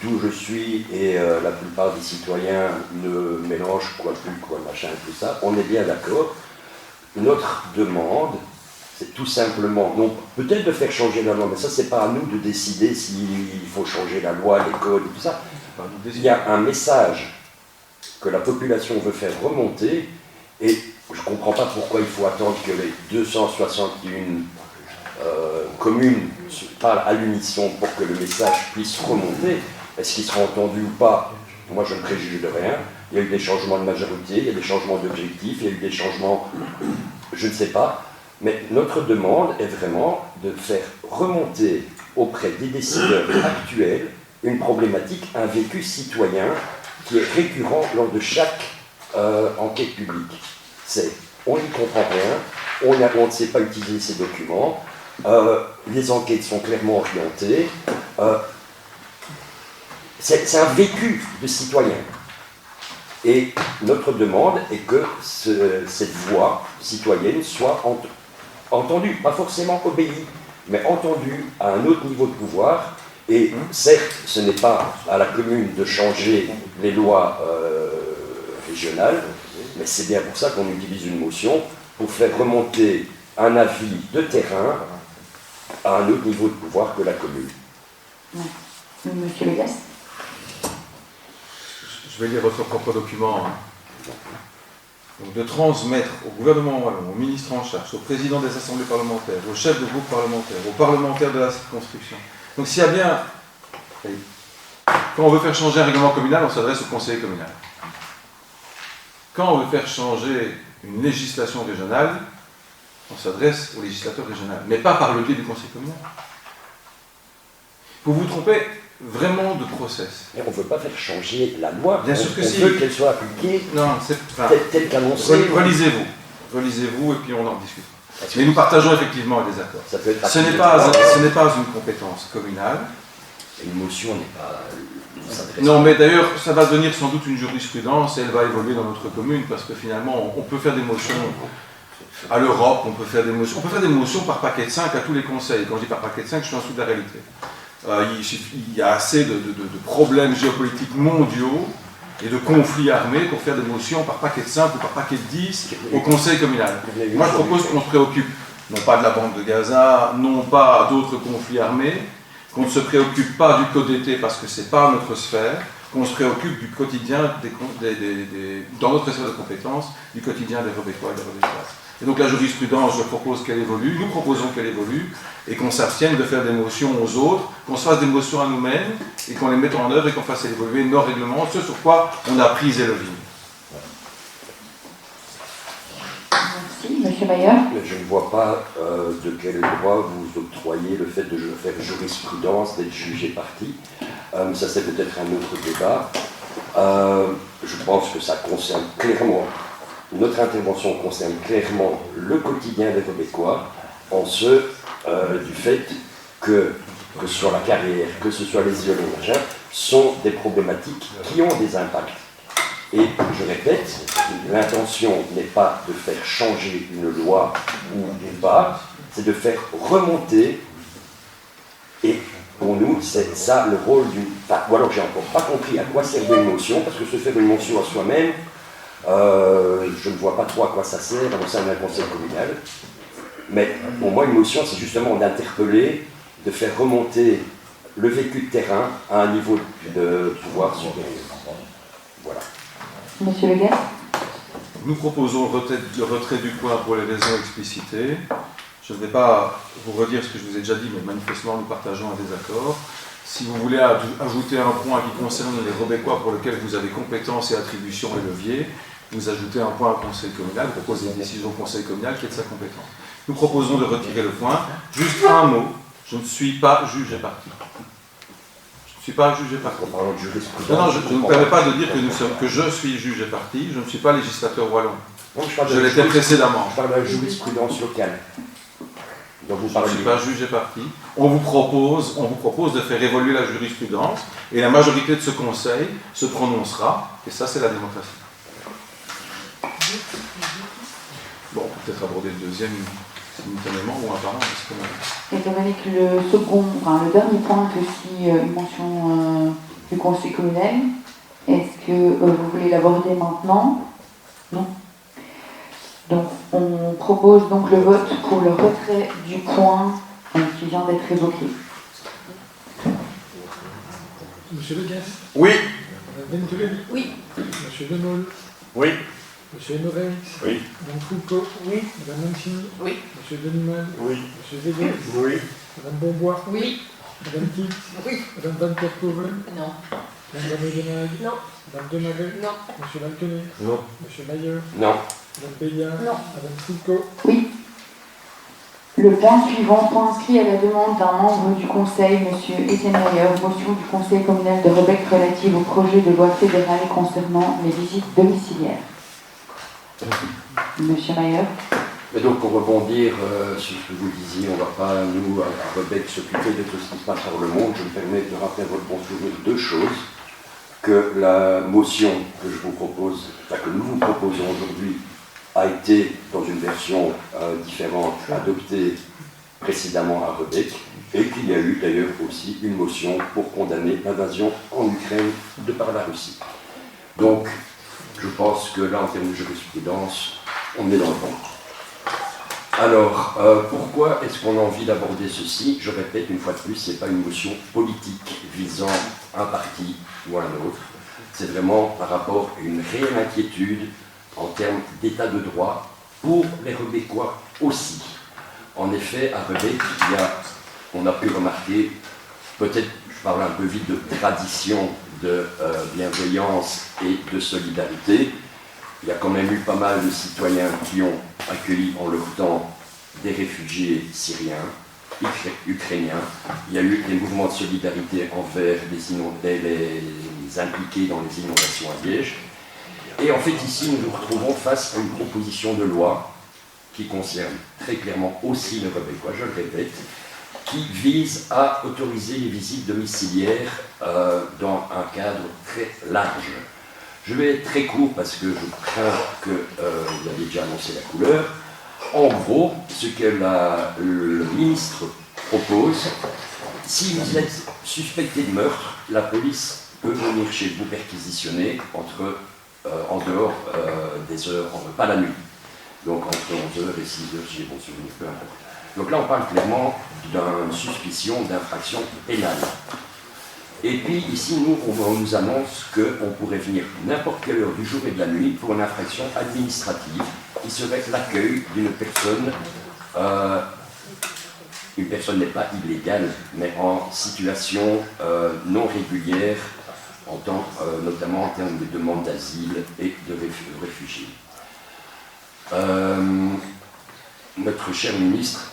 d'où je suis et la plupart des citoyens ne mélangent quoi plus, quoi machin, tout ça, on est bien d'accord. Notre demande, c'est tout simplement, non, peut-être de faire changer la loi, mais ça c'est pas à nous de décider s'il faut changer la loi, les codes et tout ça. Il y a un message que la population veut faire remonter, et je ne comprends pas pourquoi il faut attendre que les 261 communes parlent à l'unisson pour que le message puisse remonter. Est-ce qu'ils seront entendus ou pas? Moi je ne préjuge de rien. Il y a eu des changements de majorité, il y a des changements d'objectifs, il y a eu des changements, je ne sais pas, mais notre demande est vraiment de faire remonter auprès des décideurs actuels une problématique, un vécu citoyen qui est récurrent lors de chaque enquête publique. C'est, on n'y comprend rien, on ne sait pas utiliser ces documents, les enquêtes sont clairement orientées, c'est un vécu de citoyen. Et notre demande est que cette voix citoyenne soit entendue, pas forcément obéie, mais entendue à un autre niveau de pouvoir. Et certes, ce n'est pas à la commune de changer les lois régionales, mais c'est bien pour ça qu'on utilise une motion, pour faire remonter un avis de terrain à un autre niveau de pouvoir que la commune. Monsieur Légas. Je vais lire votre propre document. Donc, de transmettre au gouvernement wallon, au ministre en charge, au président des assemblées parlementaires, au chef de groupe parlementaire, aux parlementaires de la circonscription. Donc s'il y a bien... Quand on veut faire changer un règlement communal, on s'adresse au conseiller communal. Quand on veut faire changer une législation régionale, on s'adresse au législateur régional, mais pas par le biais du conseil communal. Vous vous trompez vraiment de process. Et on ne veut pas faire changer la loi. Bien sûr que si. On veut qu'elle soit appliquée telle qu'annoncée. Relisez-vous et puis on en discutera. Mais nous partageons effectivement un désaccord. Ce n'est pas une compétence communale. Une motion n'est pas... Non, mais d'ailleurs, ça va devenir sans doute une jurisprudence et elle va évoluer dans notre commune parce que finalement, on peut faire des motions à l'Europe, on peut faire des motions par paquet de 5 à tous les conseils. Quand je dis par paquet de 5, je suis en dessous de la réalité. Il y a assez de problèmes géopolitiques mondiaux et de conflits armés pour faire des motions par paquet de 5 ou par paquet de 10 au conseil communal. Moi, je propose qu'on se préoccupe non pas de la bande de Gaza, non pas d'autres conflits armés, qu'on ne se préoccupe pas du code d'été parce que ce n'est pas notre sphère, qu'on se préoccupe du quotidien, dans notre sphère de compétences, du quotidien des Rebecquois et des Rebecquoises. Et donc la jurisprudence, je propose qu'elle évolue, nous proposons qu'elle évolue, et qu'on s'abstienne de faire des motions aux autres, qu'on se fasse des motions à nous-mêmes, et qu'on les mette en œuvre et qu'on fasse évoluer nos règlements, ce sur quoi on a pris et levier. Merci, monsieur Mayer. Je ne vois pas de quel droit vous octroyez le fait de faire jurisprudence, d'être jugé parti. Ça c'est peut-être un autre débat. Je pense que ça concerne clairement, notre intervention concerne clairement le quotidien des Rebecquois, en ce du fait que ce soit la carrière, que ce soit les isolés, sont des problématiques qui ont des impacts. Et je répète, l'intention n'est pas de faire changer une loi ou pas, c'est de faire remonter, et pour nous, c'est ça le rôle du... Enfin, ou alors j'ai encore pas compris à quoi servait une motion, parce que se faire une motion à soi-même, je ne vois pas trop à quoi ça sert au sein d'un conseil communal. Mais pour moi, une motion, c'est justement d'interpeller, de faire remonter le vécu de terrain à un niveau de pouvoir supérieur. Voilà. Monsieur Légas. Nous proposons le retrait du point pour les raisons explicitées. Je ne vais pas vous redire ce que je vous ai déjà dit, mais manifestement, nous partageons un désaccord. Si vous voulez ajouter un point qui concerne les Rebecquois pour lequel vous avez compétence et attribution et levier, vous ajoutez un point au conseil communal, vous proposez une décision au conseil communal qui est de sa compétence. Nous proposons de retirer le point. Juste un mot, je ne suis pas juge et partie. Je ne suis pas juge et partie. En parlant de jurisprudence. Non, je ne me permets pas de dire que je suis juge et partie, je ne suis pas législateur wallon. Non, je l'étais précédemment. Je parle de la jurisprudence locale. Donc vous Je parlez... ne suis pas juge et partie. On vous propose de faire évoluer la jurisprudence et la majorité de ce conseil se prononcera, et ça c'est la démocratie. Bon, on peut peut-être aborder le deuxième simultanément ou un par un. Étant donné que le dernier point est aussi une mention du conseil communal, est-ce que vous voulez l'aborder maintenant? Non. Donc on propose donc le vote pour le retrait du point qui vient d'être évoqué. Monsieur Le Guest. Oui. Madame Ventulel. Oui. Monsieur Demol. Oui. Monsieur Enoreix. Oui. Madame Foucault. Oui. Madame Mancini. Oui. Monsieur Denimal. Oui. Monsieur Zégues. Oui. Madame Bombois. Oui. Madame Titt. Oui. Madame Van Kerkhoven. Non. Madame Ramedenag. Non. Madame Demaret. Non. Monsieur Valtener. Non. Monsieur Mayer. Non. Madame Béliard. Non. Madame Foucault. Oui. Le point suivant, point inscrit à la demande d'un membre du Conseil, M. Étienne Mayer, motion du Conseil communal de Rebec relative au projet de loi fédérale concernant les visites domiciliaires. Monsieur Mayer. Mais donc pour rebondir sur ce que vous disiez, on ne va pas, nous, à Rebec, s'occuper de tout ce qui se passe dans le monde. Je me permets de rappeler à votre bon souvenir deux choses. Que la motion que je vous propose, enfin, que nous vous proposons aujourd'hui, a été, dans une version différente, adoptée précédemment à Rebec, et qu'il y a eu d'ailleurs aussi une motion pour condamner l'invasion en Ukraine de par la Russie. Donc, je pense que là, en termes de jurisprudence, on est dans le bon. Alors, pourquoi est-ce qu'on a envie d'aborder ceci? Je répète une fois de plus, ce n'est pas une motion politique visant un parti ou un autre. C'est vraiment par rapport à une réelle inquiétude en termes d'état de droit pour les Rebecquois aussi. En effet, à Rebec, on a pu remarquer, peut-être, je parle un peu vite de tradition, de bienveillance et de solidarité. Il y a quand même eu pas mal de citoyens qui ont accueilli en leur temps des réfugiés syriens, ukrainiens. Il y a eu des mouvements de solidarité envers les impliqués dans les inondations à Liège. Et en fait, ici, nous nous retrouvons face à une proposition de loi qui concerne très clairement aussi les Rebecquois, je le répète, qui vise à autoriser les visites domiciliaires dans un cadre très large. Je vais être très court parce que je crains que vous avez déjà annoncé la couleur. En gros, ce que le ministre propose, si vous êtes suspecté de meurtre, la police peut venir chez vous perquisitionner en dehors des heures, pas la nuit. Donc entre 11h et 6h, si j'ai bon souvenir, peu importe. Donc là, on parle clairement d'une suspicion d'infraction pénale. Et puis ici, on nous annonce qu'on pourrait venir n'importe quelle heure du jour et de la nuit pour une infraction administrative qui serait l'accueil d'une personne. Une personne n'est pas illégale, mais en situation non régulière, notamment en termes de demande d'asile et de réfugiés. Notre cher ministre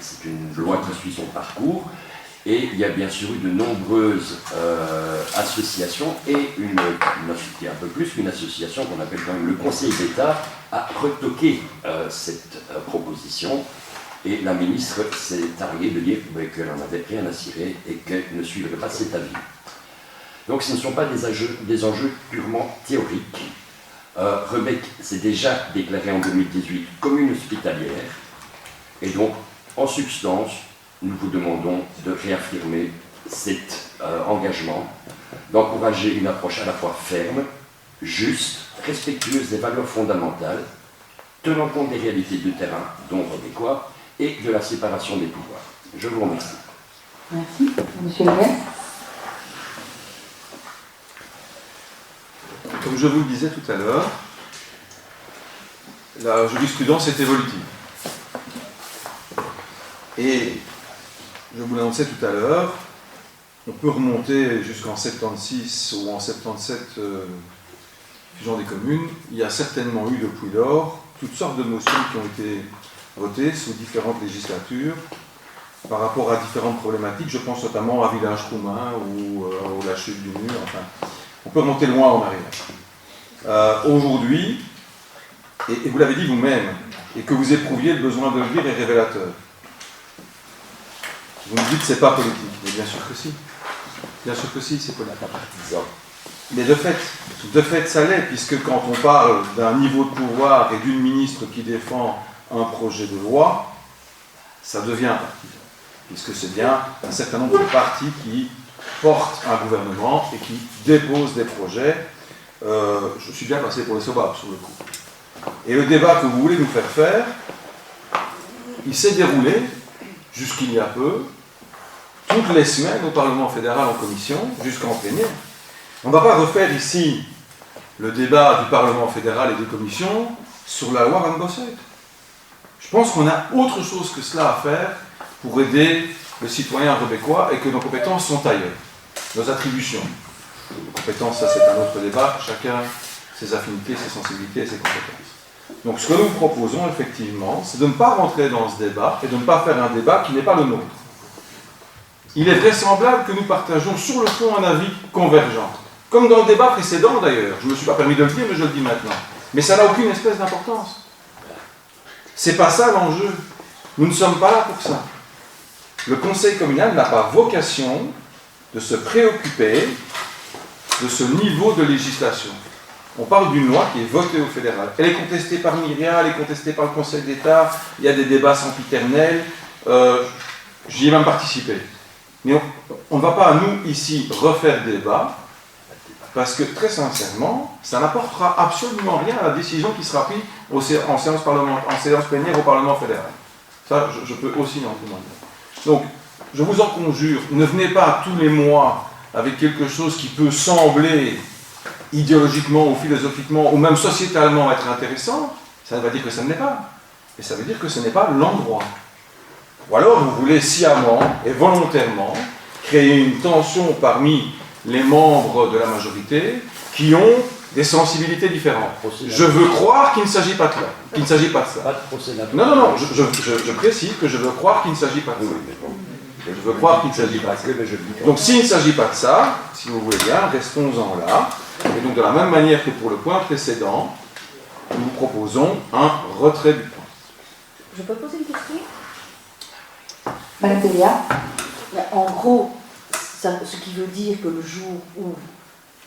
c'est une loi qui suit son parcours. Et il y a bien sûr eu de nombreuses associations et un peu plus qu'une association qu'on appelle quand même le Conseil d'État a retoqué cette proposition et la ministre s'est targuée de dire qu'elle n'en avait rien à cirer et qu'elle ne suivrait pas cet avis. Donc ce ne sont pas des enjeux purement théoriques. Rebec s'est déjà déclaré en 2018 commune hospitalière et donc en substance, nous vous demandons de réaffirmer cet engagement, d'encourager une approche à la fois ferme, juste, respectueuse des valeurs fondamentales, tenant compte des réalités de terrain, dont Rebecquois, et de la séparation des pouvoirs. Je vous remercie. Merci. Monsieur Le Guest. Comme je vous le disais tout à l'heure, la jurisprudence est évolutive. Et je vous l'annonçais tout à l'heure, on peut remonter jusqu'en 76 ou en 77, fusion des communes. Il y a certainement eu depuis lors toutes sortes de motions qui ont été votées sous différentes législatures par rapport à différentes problématiques. Je pense notamment à Village Roumain ou la chute du mur. Enfin, on peut remonter loin en arrière. Aujourd'hui, et vous l'avez dit vous-même, et que vous éprouviez le besoin de le dire est révélateur. Vous me dites que c'est pas politique, mais bien sûr que si. Bien sûr que si, c'est politique. Mais de fait, ça l'est, puisque quand on parle d'un niveau de pouvoir et d'une ministre qui défend un projet de loi, ça devient partisan. Puisque c'est bien un certain nombre de partis qui portent un gouvernement et qui déposent des projets. Je suis bien passé pour les sauvages, sur le coup. Et le débat que vous voulez nous faire, il s'est déroulé, jusqu'il y a peu, toutes les semaines au Parlement fédéral en commission, jusqu'en plénière. On ne va pas refaire ici le débat du Parlement fédéral et des commissions sur la loi Van Bossert. Je pense qu'on a autre chose que cela à faire pour aider le citoyen québécois et que nos compétences sont ailleurs. Nos attributions. Les compétences, ça c'est un autre débat, chacun ses affinités, ses sensibilités et ses compétences. Donc ce que nous proposons effectivement, c'est de ne pas rentrer dans ce débat et de ne pas faire un débat qui n'est pas le nôtre. Il est vraisemblable que nous partageons sur le fond un avis convergent. Comme dans le débat précédent d'ailleurs, je ne me suis pas permis de le dire, mais je le dis maintenant. Mais ça n'a aucune espèce d'importance. C'est pas ça l'enjeu. Nous ne sommes pas là pour ça. Le Conseil communal n'a pas vocation de se préoccuper de ce niveau de législation. On parle d'une loi qui est votée au fédéral. Elle est contestée par Myria, elle est contestée par le Conseil d'État, il y a des débats sempiternels, j'y ai même participé. Mais on ne va pas, nous, ici, refaire débat, parce que, très sincèrement, ça n'apportera absolument rien à la décision qui sera prise en séance plénière au Parlement fédéral. Ça, je peux aussi en témoigner. Donc, je vous en conjure, ne venez pas tous les mois avec quelque chose qui peut sembler idéologiquement ou philosophiquement ou même sociétalement être intéressant. Ça ne veut pas dire que ça ne l'est pas. Et ça veut dire que ce n'est pas l'endroit. Ou alors vous voulez sciemment et volontairement créer une tension parmi les membres de la majorité qui ont des sensibilités différentes. Je veux croire qu'il ne s'agit pas de ça. Qu'il ne s'agit pas de ça. Non, je précise que je veux croire qu'il ne s'agit pas de ça. Je veux croire qu'il ne s'agit pas de ça. Donc s'il ne s'agit pas de ça, si vous voulez bien, restons-en là. Et donc de la même manière que pour le point précédent, nous proposons un retrait du point. Je peux poser une question ? Madame Delia. En gros, ce qui veut dire que le jour où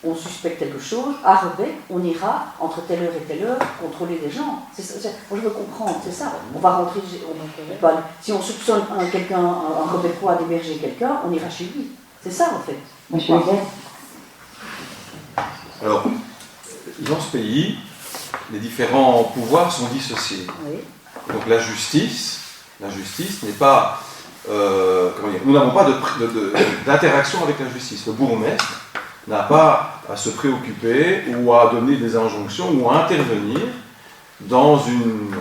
on suspecte quelque chose, à Rebecque, on ira entre telle heure et telle heure contrôler les gens. Moi, je veux comprendre, c'est ça. On va rentrer, si on soupçonne quelqu'un, un Rebecquois d'héberger quelqu'un, on ira chez lui. C'est ça, en fait. Monsieur Huguet. Alors, dans ce pays, les différents pouvoirs sont dissociés. Oui. Donc la justice n'est pas... nous n'avons pas d'interaction avec la justice. Le bourgmestre n'a pas à se préoccuper ou à donner des injonctions ou à intervenir dans une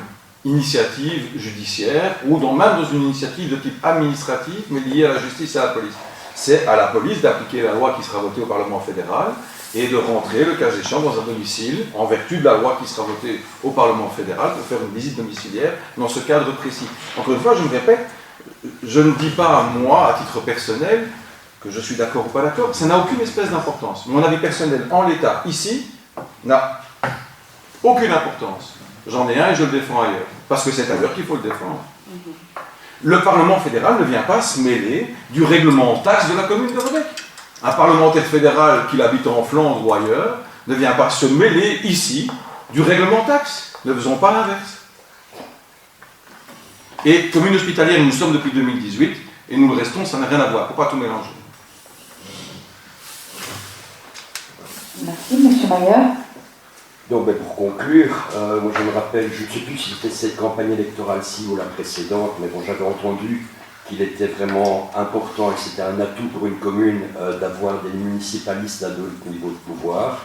initiative judiciaire ou même dans une initiative de type administratif mais liée à la justice et à la police. C'est à la police d'appliquer la loi qui sera votée au Parlement fédéral et de rentrer, le cas échéant, dans un domicile en vertu de la loi qui sera votée au Parlement fédéral pour faire une visite domiciliaire dans ce cadre précis. Encore une fois, je me répète, je ne dis pas, moi, à titre personnel, que je suis d'accord ou pas d'accord, ça n'a aucune espèce d'importance. Mon avis personnel en l'état, ici, n'a aucune importance. J'en ai un et je le défends ailleurs, parce que c'est ailleurs qu'il faut le défendre. Le Parlement fédéral ne vient pas se mêler du règlement taxe de la commune de Rebecque. Un parlementaire fédéral, qu'il habite en Flandre ou ailleurs, ne vient pas se mêler ici du règlement taxe. Ne faisons pas l'inverse. Et commune hospitalière, nous sommes depuis 2018, et nous le restons, ça n'a rien à voir. Il ne faut pas tout mélanger. Merci, monsieur Mayer. Donc, pour conclure, moi je me rappelle, je ne sais plus si c'était cette campagne électorale-ci ou la précédente, mais bon, j'avais entendu qu'il était vraiment important et que c'était un atout pour une commune d'avoir des municipalistes à deux niveaux de pouvoir.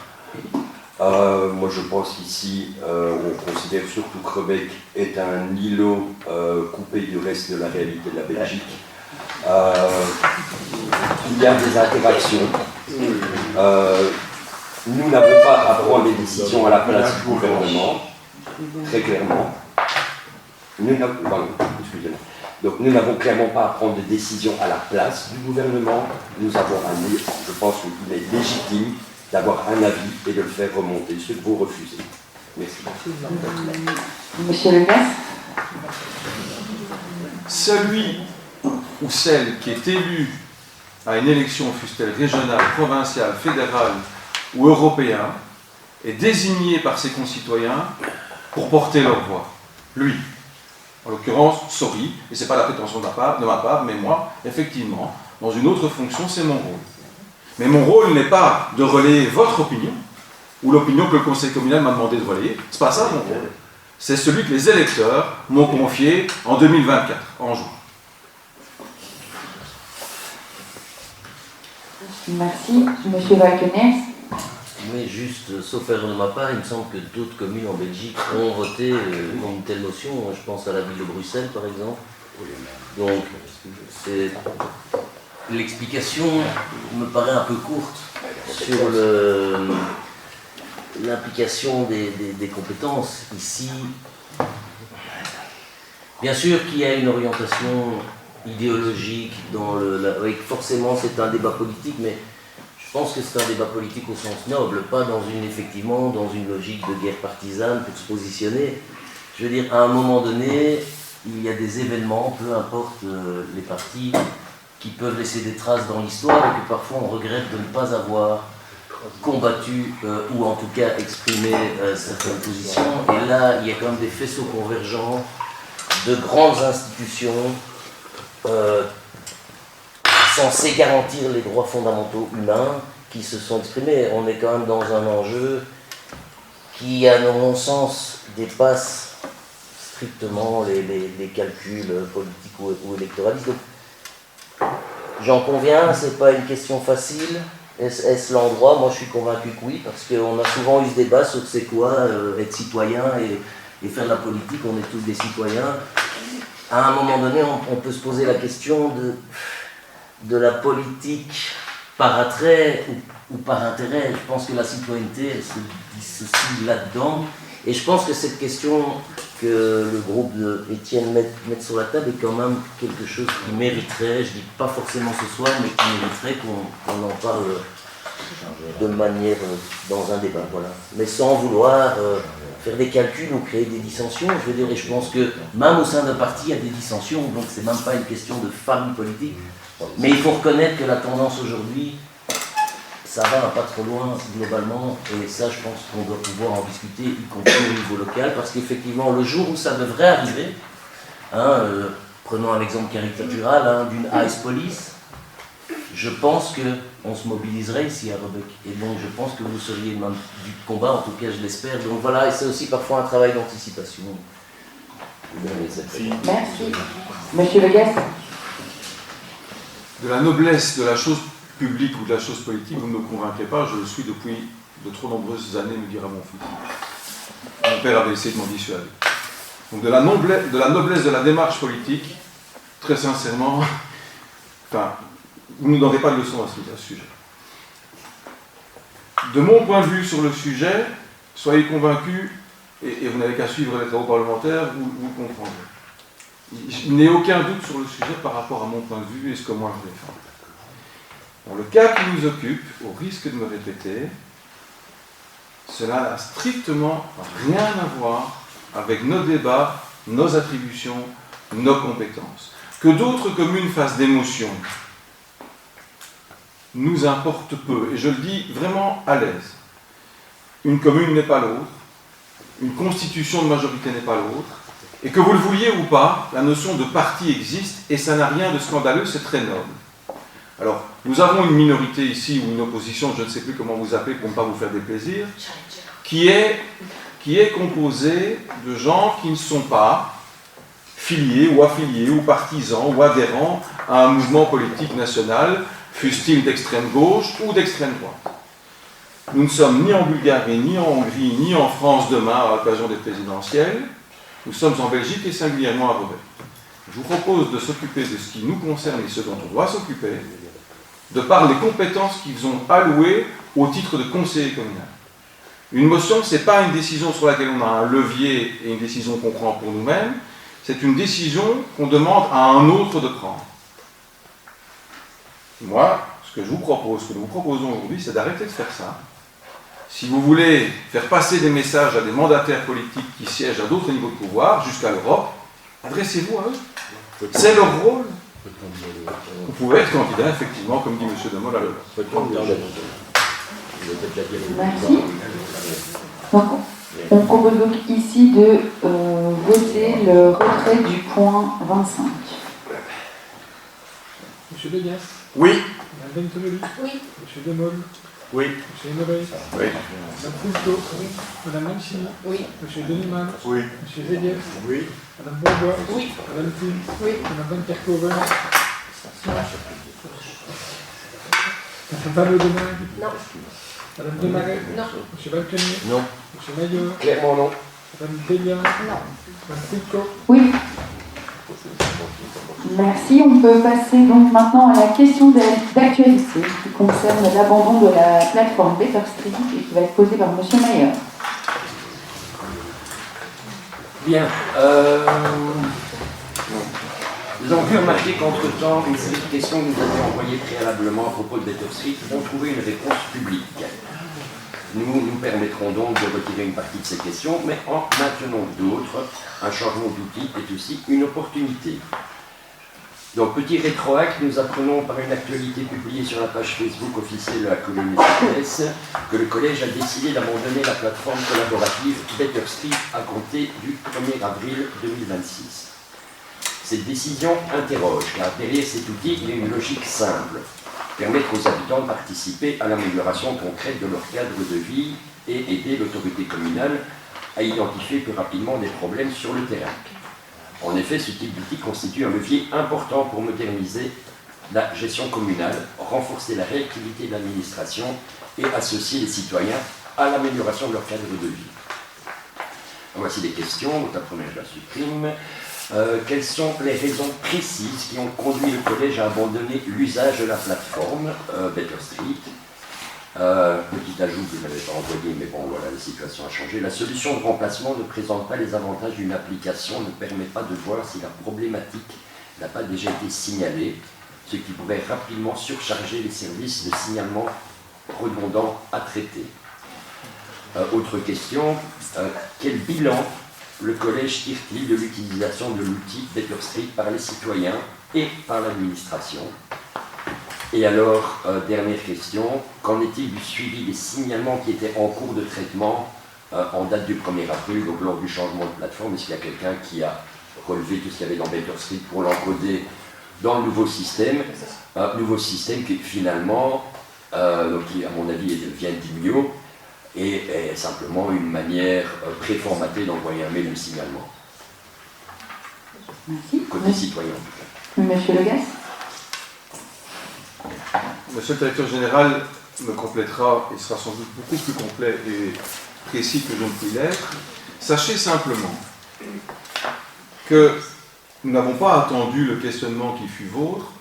Moi je pense qu'ici, on considère surtout que Rebecque est un îlot coupé du reste de la réalité de la Belgique. Il y a des interactions. Nous n'avons pas à prendre les décisions à la place du gouvernement, très clairement. Excusez-moi. Donc nous n'avons clairement pas à prendre de décision à la place du gouvernement. Nous avons je pense qu'il est légitime d'avoir un avis et de le faire remonter, ce que vous refusez. Merci. Monsieur Le Gaz. Celui ou celle qui est élu à une élection, fût-elle régionale, provinciale, fédérale ou européenne, est désigné par ses concitoyens pour porter leur voix. Lui. En l'occurrence, sorry, et ce n'est pas la prétention de ma part, mais moi, effectivement, dans une autre fonction, c'est mon rôle. Mais mon rôle n'est pas de relayer votre opinion, ou l'opinion que le conseil communal m'a demandé de relayer. Ce n'est pas ça mon rôle. C'est celui que les électeurs m'ont confié en 2024, en juin. Merci. Monsieur Valkenès. Oui, juste, sauf erreur de ma part, il me semble que d'autres communes en Belgique ont voté une telle motion. Je pense à la ville de Bruxelles, par exemple. Donc, l'explication me paraît un peu courte sur l'implication des compétences. Ici, bien sûr qu'il y a une orientation idéologique forcément c'est un débat politique, mais je pense que c'est un débat politique au sens noble, pas dans une logique de guerre partisane pour se positionner. Je veux dire, à un moment donné, il y a des événements, peu importe les partis, qui peuvent laisser des traces dans l'histoire et que parfois on regrette de ne pas avoir combattu ou en tout cas exprimé certaines positions. Et là, il y a quand même des faisceaux convergents de grandes institutions censées garantir les droits fondamentaux humains qui se sont exprimés. On est quand même dans un enjeu qui, à mon sens, dépasse strictement les calculs politiques ou électoralistes. Donc, j'en conviens, c'est pas une question facile. Est-ce l'endroit? Moi, je suis convaincu que oui, parce qu'on a souvent eu ce débat sur c'est quoi être citoyen et faire de la politique. On est tous des citoyens. À un moment donné, on peut se poser la question de la politique par attrait ou par intérêt. Je pense que la citoyenneté, elle se dissocie là-dedans. Et je pense que cette question que le groupe d'Étienne met sur la table est quand même quelque chose qui mériterait, je dis pas forcément ce soir, mais qui mériterait qu'on en parle de manière dans un débat, voilà. Mais sans vouloir faire des calculs ou créer des dissensions, je veux dire, et je pense que même au sein d'un parti, il y a des dissensions, donc c'est même pas une question de famille politique, mais il faut reconnaître que la tendance aujourd'hui, ça va pas trop loin globalement, et ça je pense qu'on doit pouvoir en discuter, y compris au niveau local, parce qu'effectivement le jour où ça devrait arriver, prenons un exemple caricatural d'une ice police, je pense qu'on se mobiliserait ici à Rebec, et donc je pense que vous seriez même du combat, en tout cas je l'espère, donc voilà, et c'est aussi parfois un travail d'anticipation. Merci. Monsieur Le Gaz. De la noblesse de la chose publique ou de la chose politique, vous ne me convaincrez pas, je le suis depuis de trop nombreuses années, me dira mon fils. Mon père avait essayé de m'en dissuader. Donc de la noblesse de la démarche politique, très sincèrement, vous ne donnerez pas de leçon à ce sujet. De mon point de vue sur le sujet, soyez convaincus, et vous n'avez qu'à suivre les travaux parlementaires, vous comprendrez. Il n'y a aucun doute sur le sujet par rapport à mon point de vue et ce que moi je vais faire. Dans le cas qui nous occupe, au risque de me répéter, cela n'a strictement rien à voir avec nos débats, nos attributions, nos compétences. Que d'autres communes fassent des motions nous importe peu, et je le dis vraiment à l'aise. Une commune n'est pas l'autre, une constitution de majorité n'est pas l'autre, et que vous le vouliez ou pas, la notion de parti existe, et ça n'a rien de scandaleux, c'est très noble. Alors, nous avons une minorité ici, ou une opposition, je ne sais plus comment vous appelez pour ne pas vous faire des plaisirs, qui est composée de gens qui ne sont pas filiés ou partisans ou adhérents à un mouvement politique national, fût-il d'extrême gauche ou d'extrême droite. Nous ne sommes ni en Bulgarie, ni en Hongrie, ni en France demain à l'occasion des présidentielles. Nous sommes en Belgique et singulièrement à Rebec. Je vous propose de s'occuper de ce qui nous concerne et ce dont on doit s'occuper, de par les compétences qu'ils ont allouées au titre de conseiller communal. Une motion, ce n'est pas une décision sur laquelle on a un levier et une décision qu'on prend pour nous-mêmes, c'est une décision qu'on demande à un autre de prendre. Moi, ce que je vous propose, ce que nous vous proposons aujourd'hui, c'est d'arrêter de faire ça. Si vous voulez faire passer des messages à des mandataires politiques qui siègent à d'autres niveaux de pouvoir, jusqu'à l'Europe, adressez-vous à eux. C'est leur rôle. Vous pouvez être candidat, effectivement, comme dit M. Demol à l'Europe. Merci. Donc, on propose donc ici de voter le retrait du point 25. Monsieur Degas. Oui. Madame Bentonelli. Oui. Monsieur Demol. Oui. Monsieur Enobey. Oui. Madame Fulco. Oui. Madame Mancini. Oui. Monsieur Deniman. Oui. Monsieur Zelief. Oui. Madame Bourgois. Oui. Madame Thiem. Oui. Madame Van Kerkhoven. Madame Van Oudenarde. Non. Madame Demaret. Non. Monsieur Balconier. Non. Monsieur Maillot. Clairement non. Madame Delia. Non. Madame Fulco. Oui. Merci. On peut passer donc maintenant à la question d'actualité qui concerne l'abandon de la plateforme Better Street et qui va être posée par M. Mayer. Bien. Nous avons pu remarquer qu'entre-temps, une série de questions que nous avions envoyées préalablement à propos de Better Street ont trouvé une réponse publique. Nous permettrons donc de retirer une partie de ces questions, mais en maintenant d'autres, un changement d'outil est aussi une opportunité. Donc, petit rétroact, nous apprenons par une actualité publiée sur la page Facebook officielle de la commune SFS que le collège a décidé d'abandonner la plateforme collaborative Better Street à compter du 1er avril 2026. Cette décision interroge, car derrière cet outil, il y a une logique simple: permettre aux habitants de participer à l'amélioration concrète de leur cadre de vie et aider l'autorité communale à identifier plus rapidement des problèmes sur le terrain. En effet, ce type d'outil constitue un levier important pour moderniser la gestion communale, renforcer la réactivité de l'administration et associer les citoyens à l'amélioration de leur cadre de vie. Voici des questions. Donc la première, je la supprime. Quelles sont les raisons précises qui ont conduit le collège à abandonner l'usage de la plateforme Better Street? Petit ajout que je n'avais pas envoyé, mais bon, voilà, la situation a changé. La solution de remplacement ne présente pas les avantages d'une application, ne permet pas de voir si la problématique n'a pas déjà été signalée, ce qui pourrait rapidement surcharger les services de signalement redondants à traiter. Autre question, quel bilan le collège tire-t-il de l'utilisation de l'outil Better Street par les citoyens et par l'administration? Et alors, dernière question, qu'en est-il du suivi des signalements qui étaient en cours de traitement en date du 1er avril, donc lors du changement de plateforme? Est-ce qu'il y a quelqu'un qui a relevé tout ce qu'il y avait dans Better Street pour l'encoder dans le nouveau système? Nouveau système qui finalement, donc qui à mon avis vient d'Immio, et est simplement une manière préformatée d'envoyer un mail de signalement. Merci. Côté citoyen en tout cas. Monsieur Legas. Monsieur le directeur général me complétera et sera sans doute beaucoup plus complet et précis que je ne puis l'être. Sachez simplement que nous n'avons pas attendu le questionnement qui fut vôtre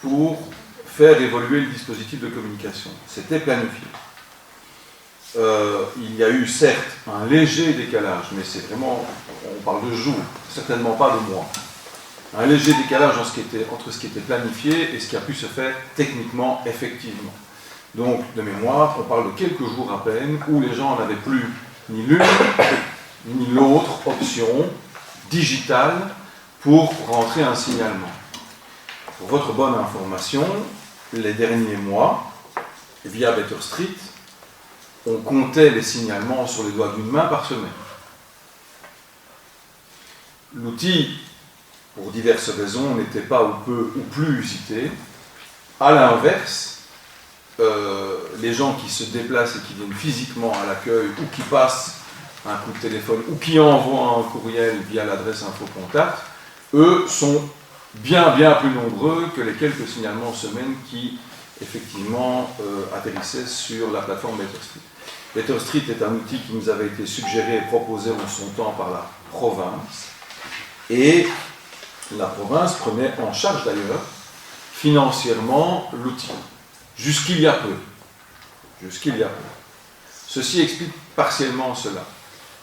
pour faire évoluer le dispositif de communication. C'était planifié. Il y a eu certes un léger décalage, mais c'est vraiment, on parle de jours, certainement pas de mois. Un léger décalage entre ce qui était planifié et ce qui a pu se faire techniquement, effectivement. Donc, de mémoire, on parle de quelques jours à peine où les gens n'avaient plus ni l'une ni l'autre option digitale pour rentrer un signalement. Pour votre bonne information, les derniers mois, via Better Street, on comptait les signalements sur les doigts d'une main par semaine. L'outil, pour diverses raisons, n'était pas ou peu ou plus usité. À l'inverse, les gens qui se déplacent et qui viennent physiquement à l'accueil ou qui passent un coup de téléphone ou qui envoient un courriel via l'adresse infocontact, eux sont bien plus nombreux que les quelques signalements semaine qui effectivement atterrissaient sur la plateforme Better Street. Better Street est un outil qui nous avait été suggéré et proposé en son temps par la province, et la province prenait en charge d'ailleurs financièrement l'outil, jusqu'il y a peu. Ceci explique partiellement cela.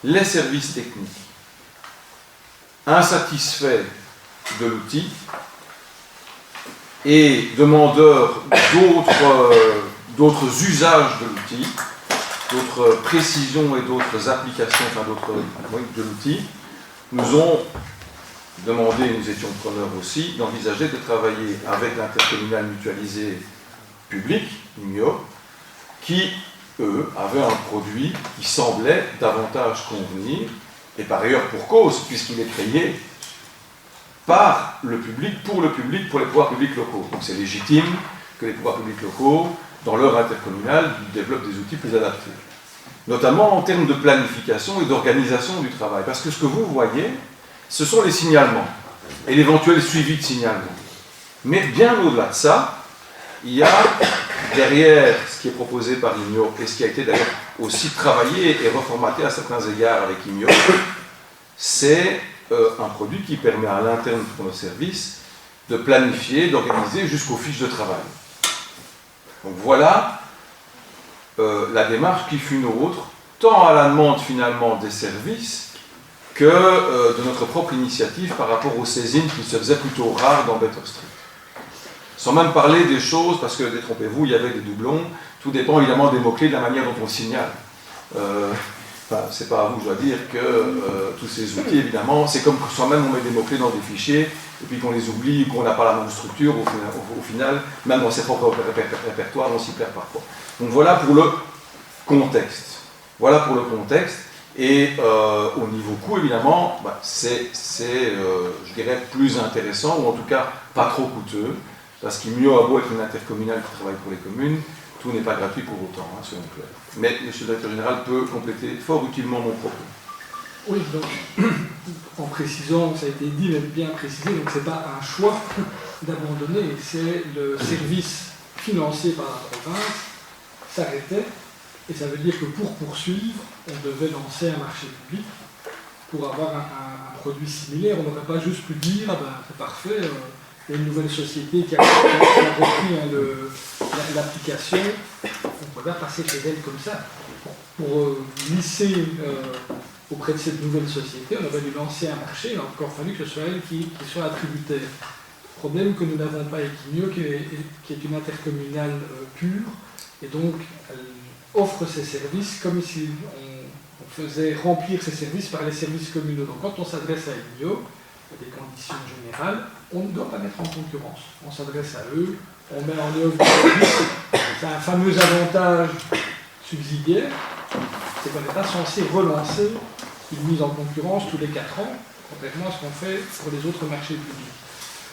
Les services techniques insatisfaits de l'outil et demandeurs d'autres usages de l'outil, d'autres précisions et d'autres applications, de l'outil, nous ont demandé, nous étions preneurs aussi, d'envisager de travailler avec l'intercommunal mutualisé public, IMIO, qui, eux, avaient un produit qui semblait davantage convenir, et par ailleurs pour cause, puisqu'il est créé par le public, pour les pouvoirs publics locaux. Donc c'est légitime que les pouvoirs publics locaux, dans leur intercommunal, développent des outils plus adaptés. Notamment en termes de planification et d'organisation du travail. Parce que ce que vous voyez, ce sont les signalements et l'éventuel suivi de signalement. Mais bien au-delà de ça, il y a derrière ce qui est proposé par IMIO et ce qui a été d'ailleurs aussi travaillé et reformaté à certains égards avec IMIO, c'est un produit qui permet à l'interne pour nos services de planifier, d'organiser jusqu'aux fiches de travail. Donc voilà la démarche qui fut nôtre, tant à la demande finalement des services que de notre propre initiative par rapport aux saisines qui se faisaient plutôt rares dans Better Street. Sans même parler des choses, parce que, détrompez-vous, il y avait des doublons, tout dépend évidemment des mots-clés, de la manière dont on signale. C'est pas à vous, je dois dire, que tous ces outils, évidemment, c'est comme quand même on met des mots-clés dans des fichiers, et puis qu'on les oublie, qu'on n'a pas la même structure, au final, même dans ses propres répertoires, on s'y perd parfois. Donc voilà pour le contexte. Voilà pour le contexte. Et au niveau coût, évidemment, c'est je dirais, plus intéressant, ou en tout cas pas trop coûteux, parce qu'il mieux à beau être une intercommunale qui travaille pour les communes, tout n'est pas gratuit pour autant, soyons clairs. Mais le directeur général peut compléter fort utilement mon propos. Oui, donc, en précisant, ça a été dit, mais bien précisé, donc c'est pas un choix d'abandonner, c'est le service financé par la province s'arrêtait, et ça veut dire que pour poursuivre, on devait lancer un marché public pour avoir un produit similaire. On n'aurait pas juste pu dire, c'est parfait, il y a une nouvelle société qui a repris l'application, on peut pas passer chez elle comme ça. Pour glisser auprès de cette nouvelle société, on aurait dû lancer un marché, il a encore fallu que ce soit elle qui soit attributaire. Problème que nous n'avons pas avec IMIO, qui est une intercommunale pure, et donc elle offre ses services comme si on faisait remplir ses services par les services communaux. Donc quand on s'adresse à IMIO, des conditions générales, on ne doit pas mettre en concurrence. On s'adresse à eux, on met en œuvre des services. C'est un fameux avantage subsidiaire, c'est qu'on n'est pas censé relancer une mise en concurrence tous les 4 ans, contrairement à ce qu'on fait pour les autres marchés publics.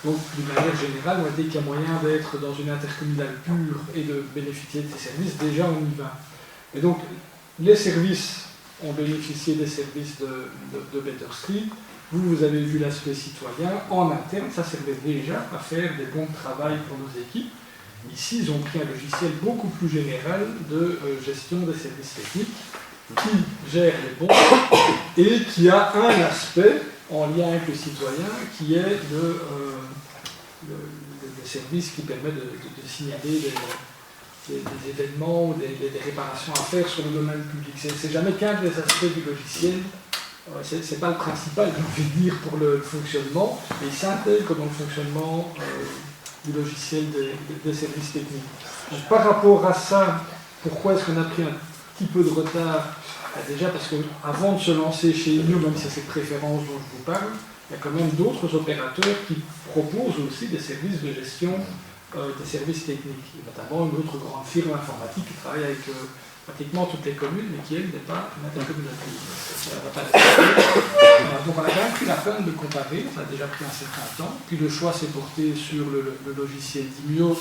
Donc, d'une manière générale, on a dit qu'il y a moyen d'être dans une intercommunale pure et de bénéficier de ces services, déjà on y va. Et donc, les services ont bénéficié des services de Better Street. Vous avez vu l'aspect citoyen. En interne, ça servait déjà à faire des bons de travail pour nos équipes. Ici, ils ont pris un logiciel beaucoup plus général de gestion des services techniques qui gère les bons et qui a un aspect en lien avec le citoyen qui est le service qui permet de signaler des événements ou des réparations à faire sur le domaine public. C'est jamais qu'un des aspects du logiciel. C'est pas le principal, j'ai envie de dire, pour le fonctionnement, mais il s'intègre dans le fonctionnement du logiciel des services techniques. Donc, par rapport à ça, pourquoi est-ce qu'on a pris un petit peu de retard? Déjà parce qu'avant de se lancer chez IMIO, même si c'est cette préférence dont je vous parle, il y a quand même d'autres opérateurs qui proposent aussi des services de gestion des services techniques, et notamment une autre grande firme informatique qui travaille avec pratiquement toutes les communes, mais qui, elle, n'est pas une intercommunalité. Donc on a quand même pris la peine de comparer, ça a déjà pris un certain temps, puis le choix s'est porté sur le logiciel d'IMIO,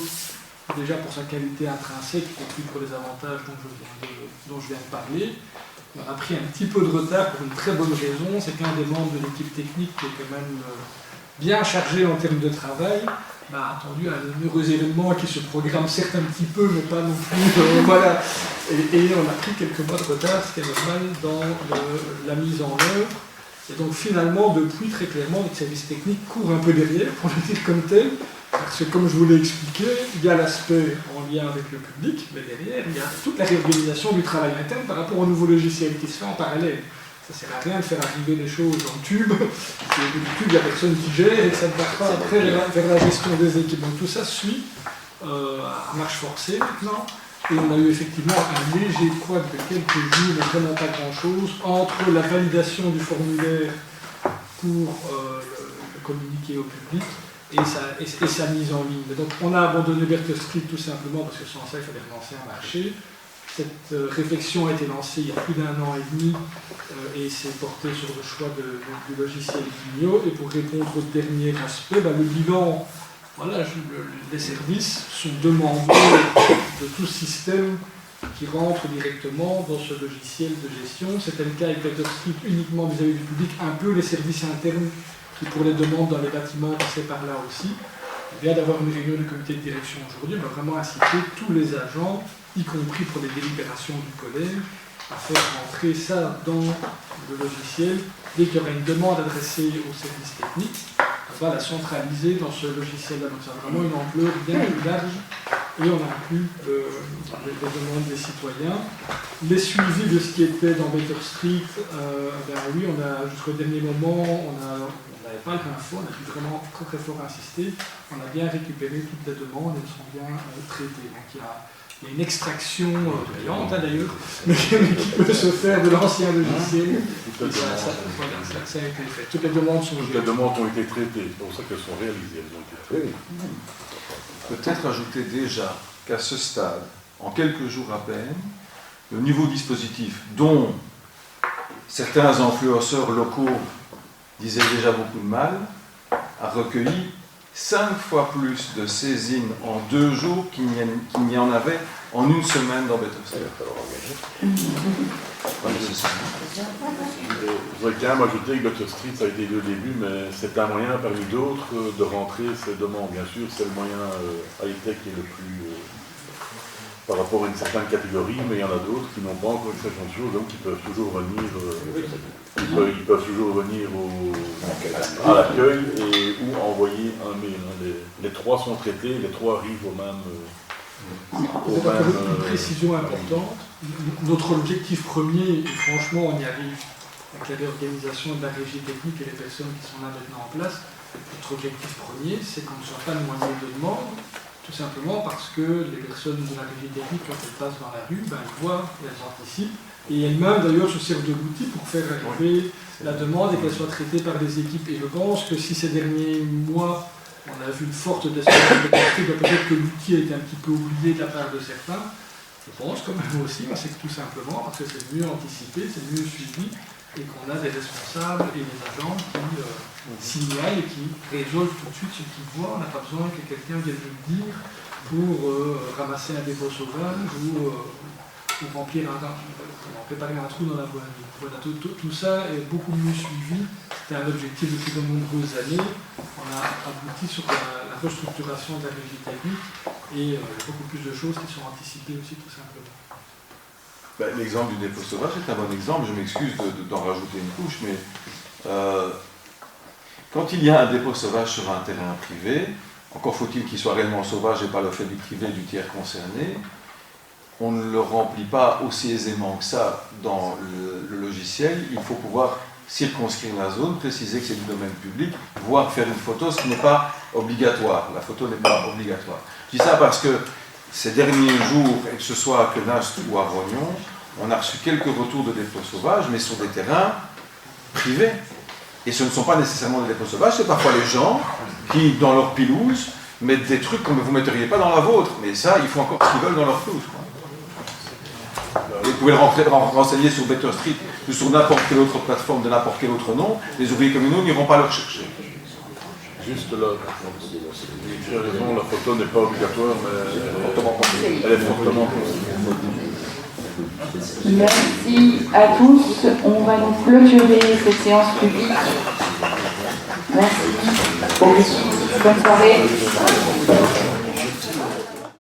déjà pour sa qualité intrinsèque, y compris pour les avantages dont je viens de parler. On a pris un petit peu de retard pour une très bonne raison, c'est qu'un des membres de l'équipe technique qui est quand même bien chargé en termes de travail, a attendu un heureux événement qui se programme certes un petit peu, mais pas non plus. Voilà. Et on a pris quelques mois de retard, ce qui est normal dans la mise en œuvre. Et donc finalement, depuis, très clairement, notre service technique court un peu derrière, pour le dire comme tel, parce que comme je vous l'ai expliqué, il y a l'aspect en lien avec le public, mais derrière, il y a toute la réorganisation du travail interne par rapport au nouveau logiciel qui se fait en parallèle. Ça ne sert à rien de faire arriver les choses dans le tube, et du tube, il n'y a personne qui gère, et que ça ne part pas après vers la gestion des équipes. Donc tout ça suit à marche forcée maintenant. Et on a eu effectivement un léger couac de quelques jours, mais vraiment pas grand-chose, entre la validation du formulaire pour le communiquer au public et sa mise en ligne. Donc on a abandonné Baker Street tout simplement parce que sans ça il fallait relancer un marché. Cette réflexion a été lancée il y a plus d'1 an et demi et s'est portée sur le choix du logiciel Vimeo. Et pour répondre au dernier aspect, le bilan, voilà, les services sont demandés de tout système qui rentre directement dans ce logiciel de gestion. C'était le cas avec Baker Street uniquement vis-à-vis du public, un peu les services internes qui pour les demandes dans les bâtiments passaient par là aussi. On vient d'avoir une réunion du comité de direction aujourd'hui, on va vraiment inciter tous les agents, y compris pour les délibérations du collège, à faire rentrer ça dans le logiciel. Dès qu'il y aura une demande adressée aux services techniques, on va la centraliser dans ce logiciel-là. Donc ça a vraiment une ampleur bien plus large et on inclut les demandes des citoyens. Les suivis de ce qui était dans Baker Street, oui, on a jusqu'au dernier moment, on n'avait pas l'info, on a dû vraiment très très fort insister. On a bien récupéré toutes les demandes, elles sont bien traitées. Donc il y a une extraction payante d'ailleurs, mais qui peut se faire de l'ancien logiciel. Ça a été fait. Toutes les demandes sont Toutes les demandes ont été traitées, c'est pour ça qu'elles sont réalisées. Elles ont été traitées. Peut-être ajouter déjà qu'à ce stade, en quelques jours à peine, le nouveau dispositif dont certains influenceurs locaux disaient déjà beaucoup de mal, a recueilli 5 fois plus de saisines en 2 jours qu'il n'y en avait en 1 semaine dans Baker Street. Je voudrais quand même ajouter que Baker Street, ça a été le début, mais c'est un moyen parmi d'autres de rentrer ces demandes. Bien sûr, c'est le moyen high-tech qui est le plus par rapport à une certaine catégorie, mais il y en a d'autres qui n'ont pas encore une certaine chose, donc ils peuvent toujours venir, ils peuvent toujours venir à l'accueil ou envoyer un mail. Les 3 sont traités, les 3 arrivent au même. Une précision importante. Notre objectif premier, et franchement on y arrive avec la réorganisation de la régie technique et les personnes qui sont là maintenant en place, notre objectif premier, c'est qu'on ne soit pas noyé de demandes, tout simplement parce que les personnes de la régie technique, quand elles passent dans la rue, elles voient, elles anticipent, et elles-mêmes d'ailleurs se servent de l'outil pour faire arriver la demande et qu'elle soit traitée par les équipes. Et je pense que si ces derniers mois, on a vu une forte descente de qualité, peut-être que l'outil a été un petit peu oublié de la part de certains. Je pense, comme nous aussi, c'est que tout simplement parce que c'est mieux anticipé, c'est mieux suivi, et qu'on a des responsables et des agents qui signalent et qui résolvent tout de suite ce qu'ils voient. On n'a pas besoin que quelqu'un vienne nous le dire pour ramasser un dépôt sauvage ou remplir préparer un trou dans la voie. Voilà, tout ça est beaucoup mieux suivi. C'était un objectif depuis de nombreuses années. On a abouti sur la restructuration de la régie technique et beaucoup plus de choses qui sont anticipées aussi, tout simplement. L'exemple du dépôt sauvage est un bon exemple. Je m'excuse d'en rajouter une couche, mais quand il y a un dépôt sauvage sur un terrain privé, encore faut-il qu'il soit réellement sauvage et pas le fait du privé du tiers concerné, on ne le remplit pas aussi aisément que ça dans le logiciel. Il faut pouvoir circonscrire la zone, préciser que c'est du domaine public, voire faire une photo, ce qui n'est pas obligatoire. La photo n'est pas obligatoire. Je dis ça parce que ces derniers jours, et que ce soit à Quenast ou à Rognon, on a reçu quelques retours de dépôts sauvages, mais sur des terrains privés. Et ce ne sont pas nécessairement des dépôts sauvages, c'est parfois les gens qui, dans leur pelouse, mettent des trucs que vous ne metteriez pas dans la vôtre. Mais ça, ils font encore ce qu'ils veulent dans leur pelouse. Vous pouvez le renseigner sur Baker Street ou sur n'importe quelle autre plateforme de n'importe quel autre nom. Les ouvriers communaux n'iront pas le rechercher. Juste là, tu as raison, la photo n'est pas obligatoire, mais elle est fortement conseillée. Merci à tous. On va donc clôturer cette séance publique. Merci. Bonne soirée.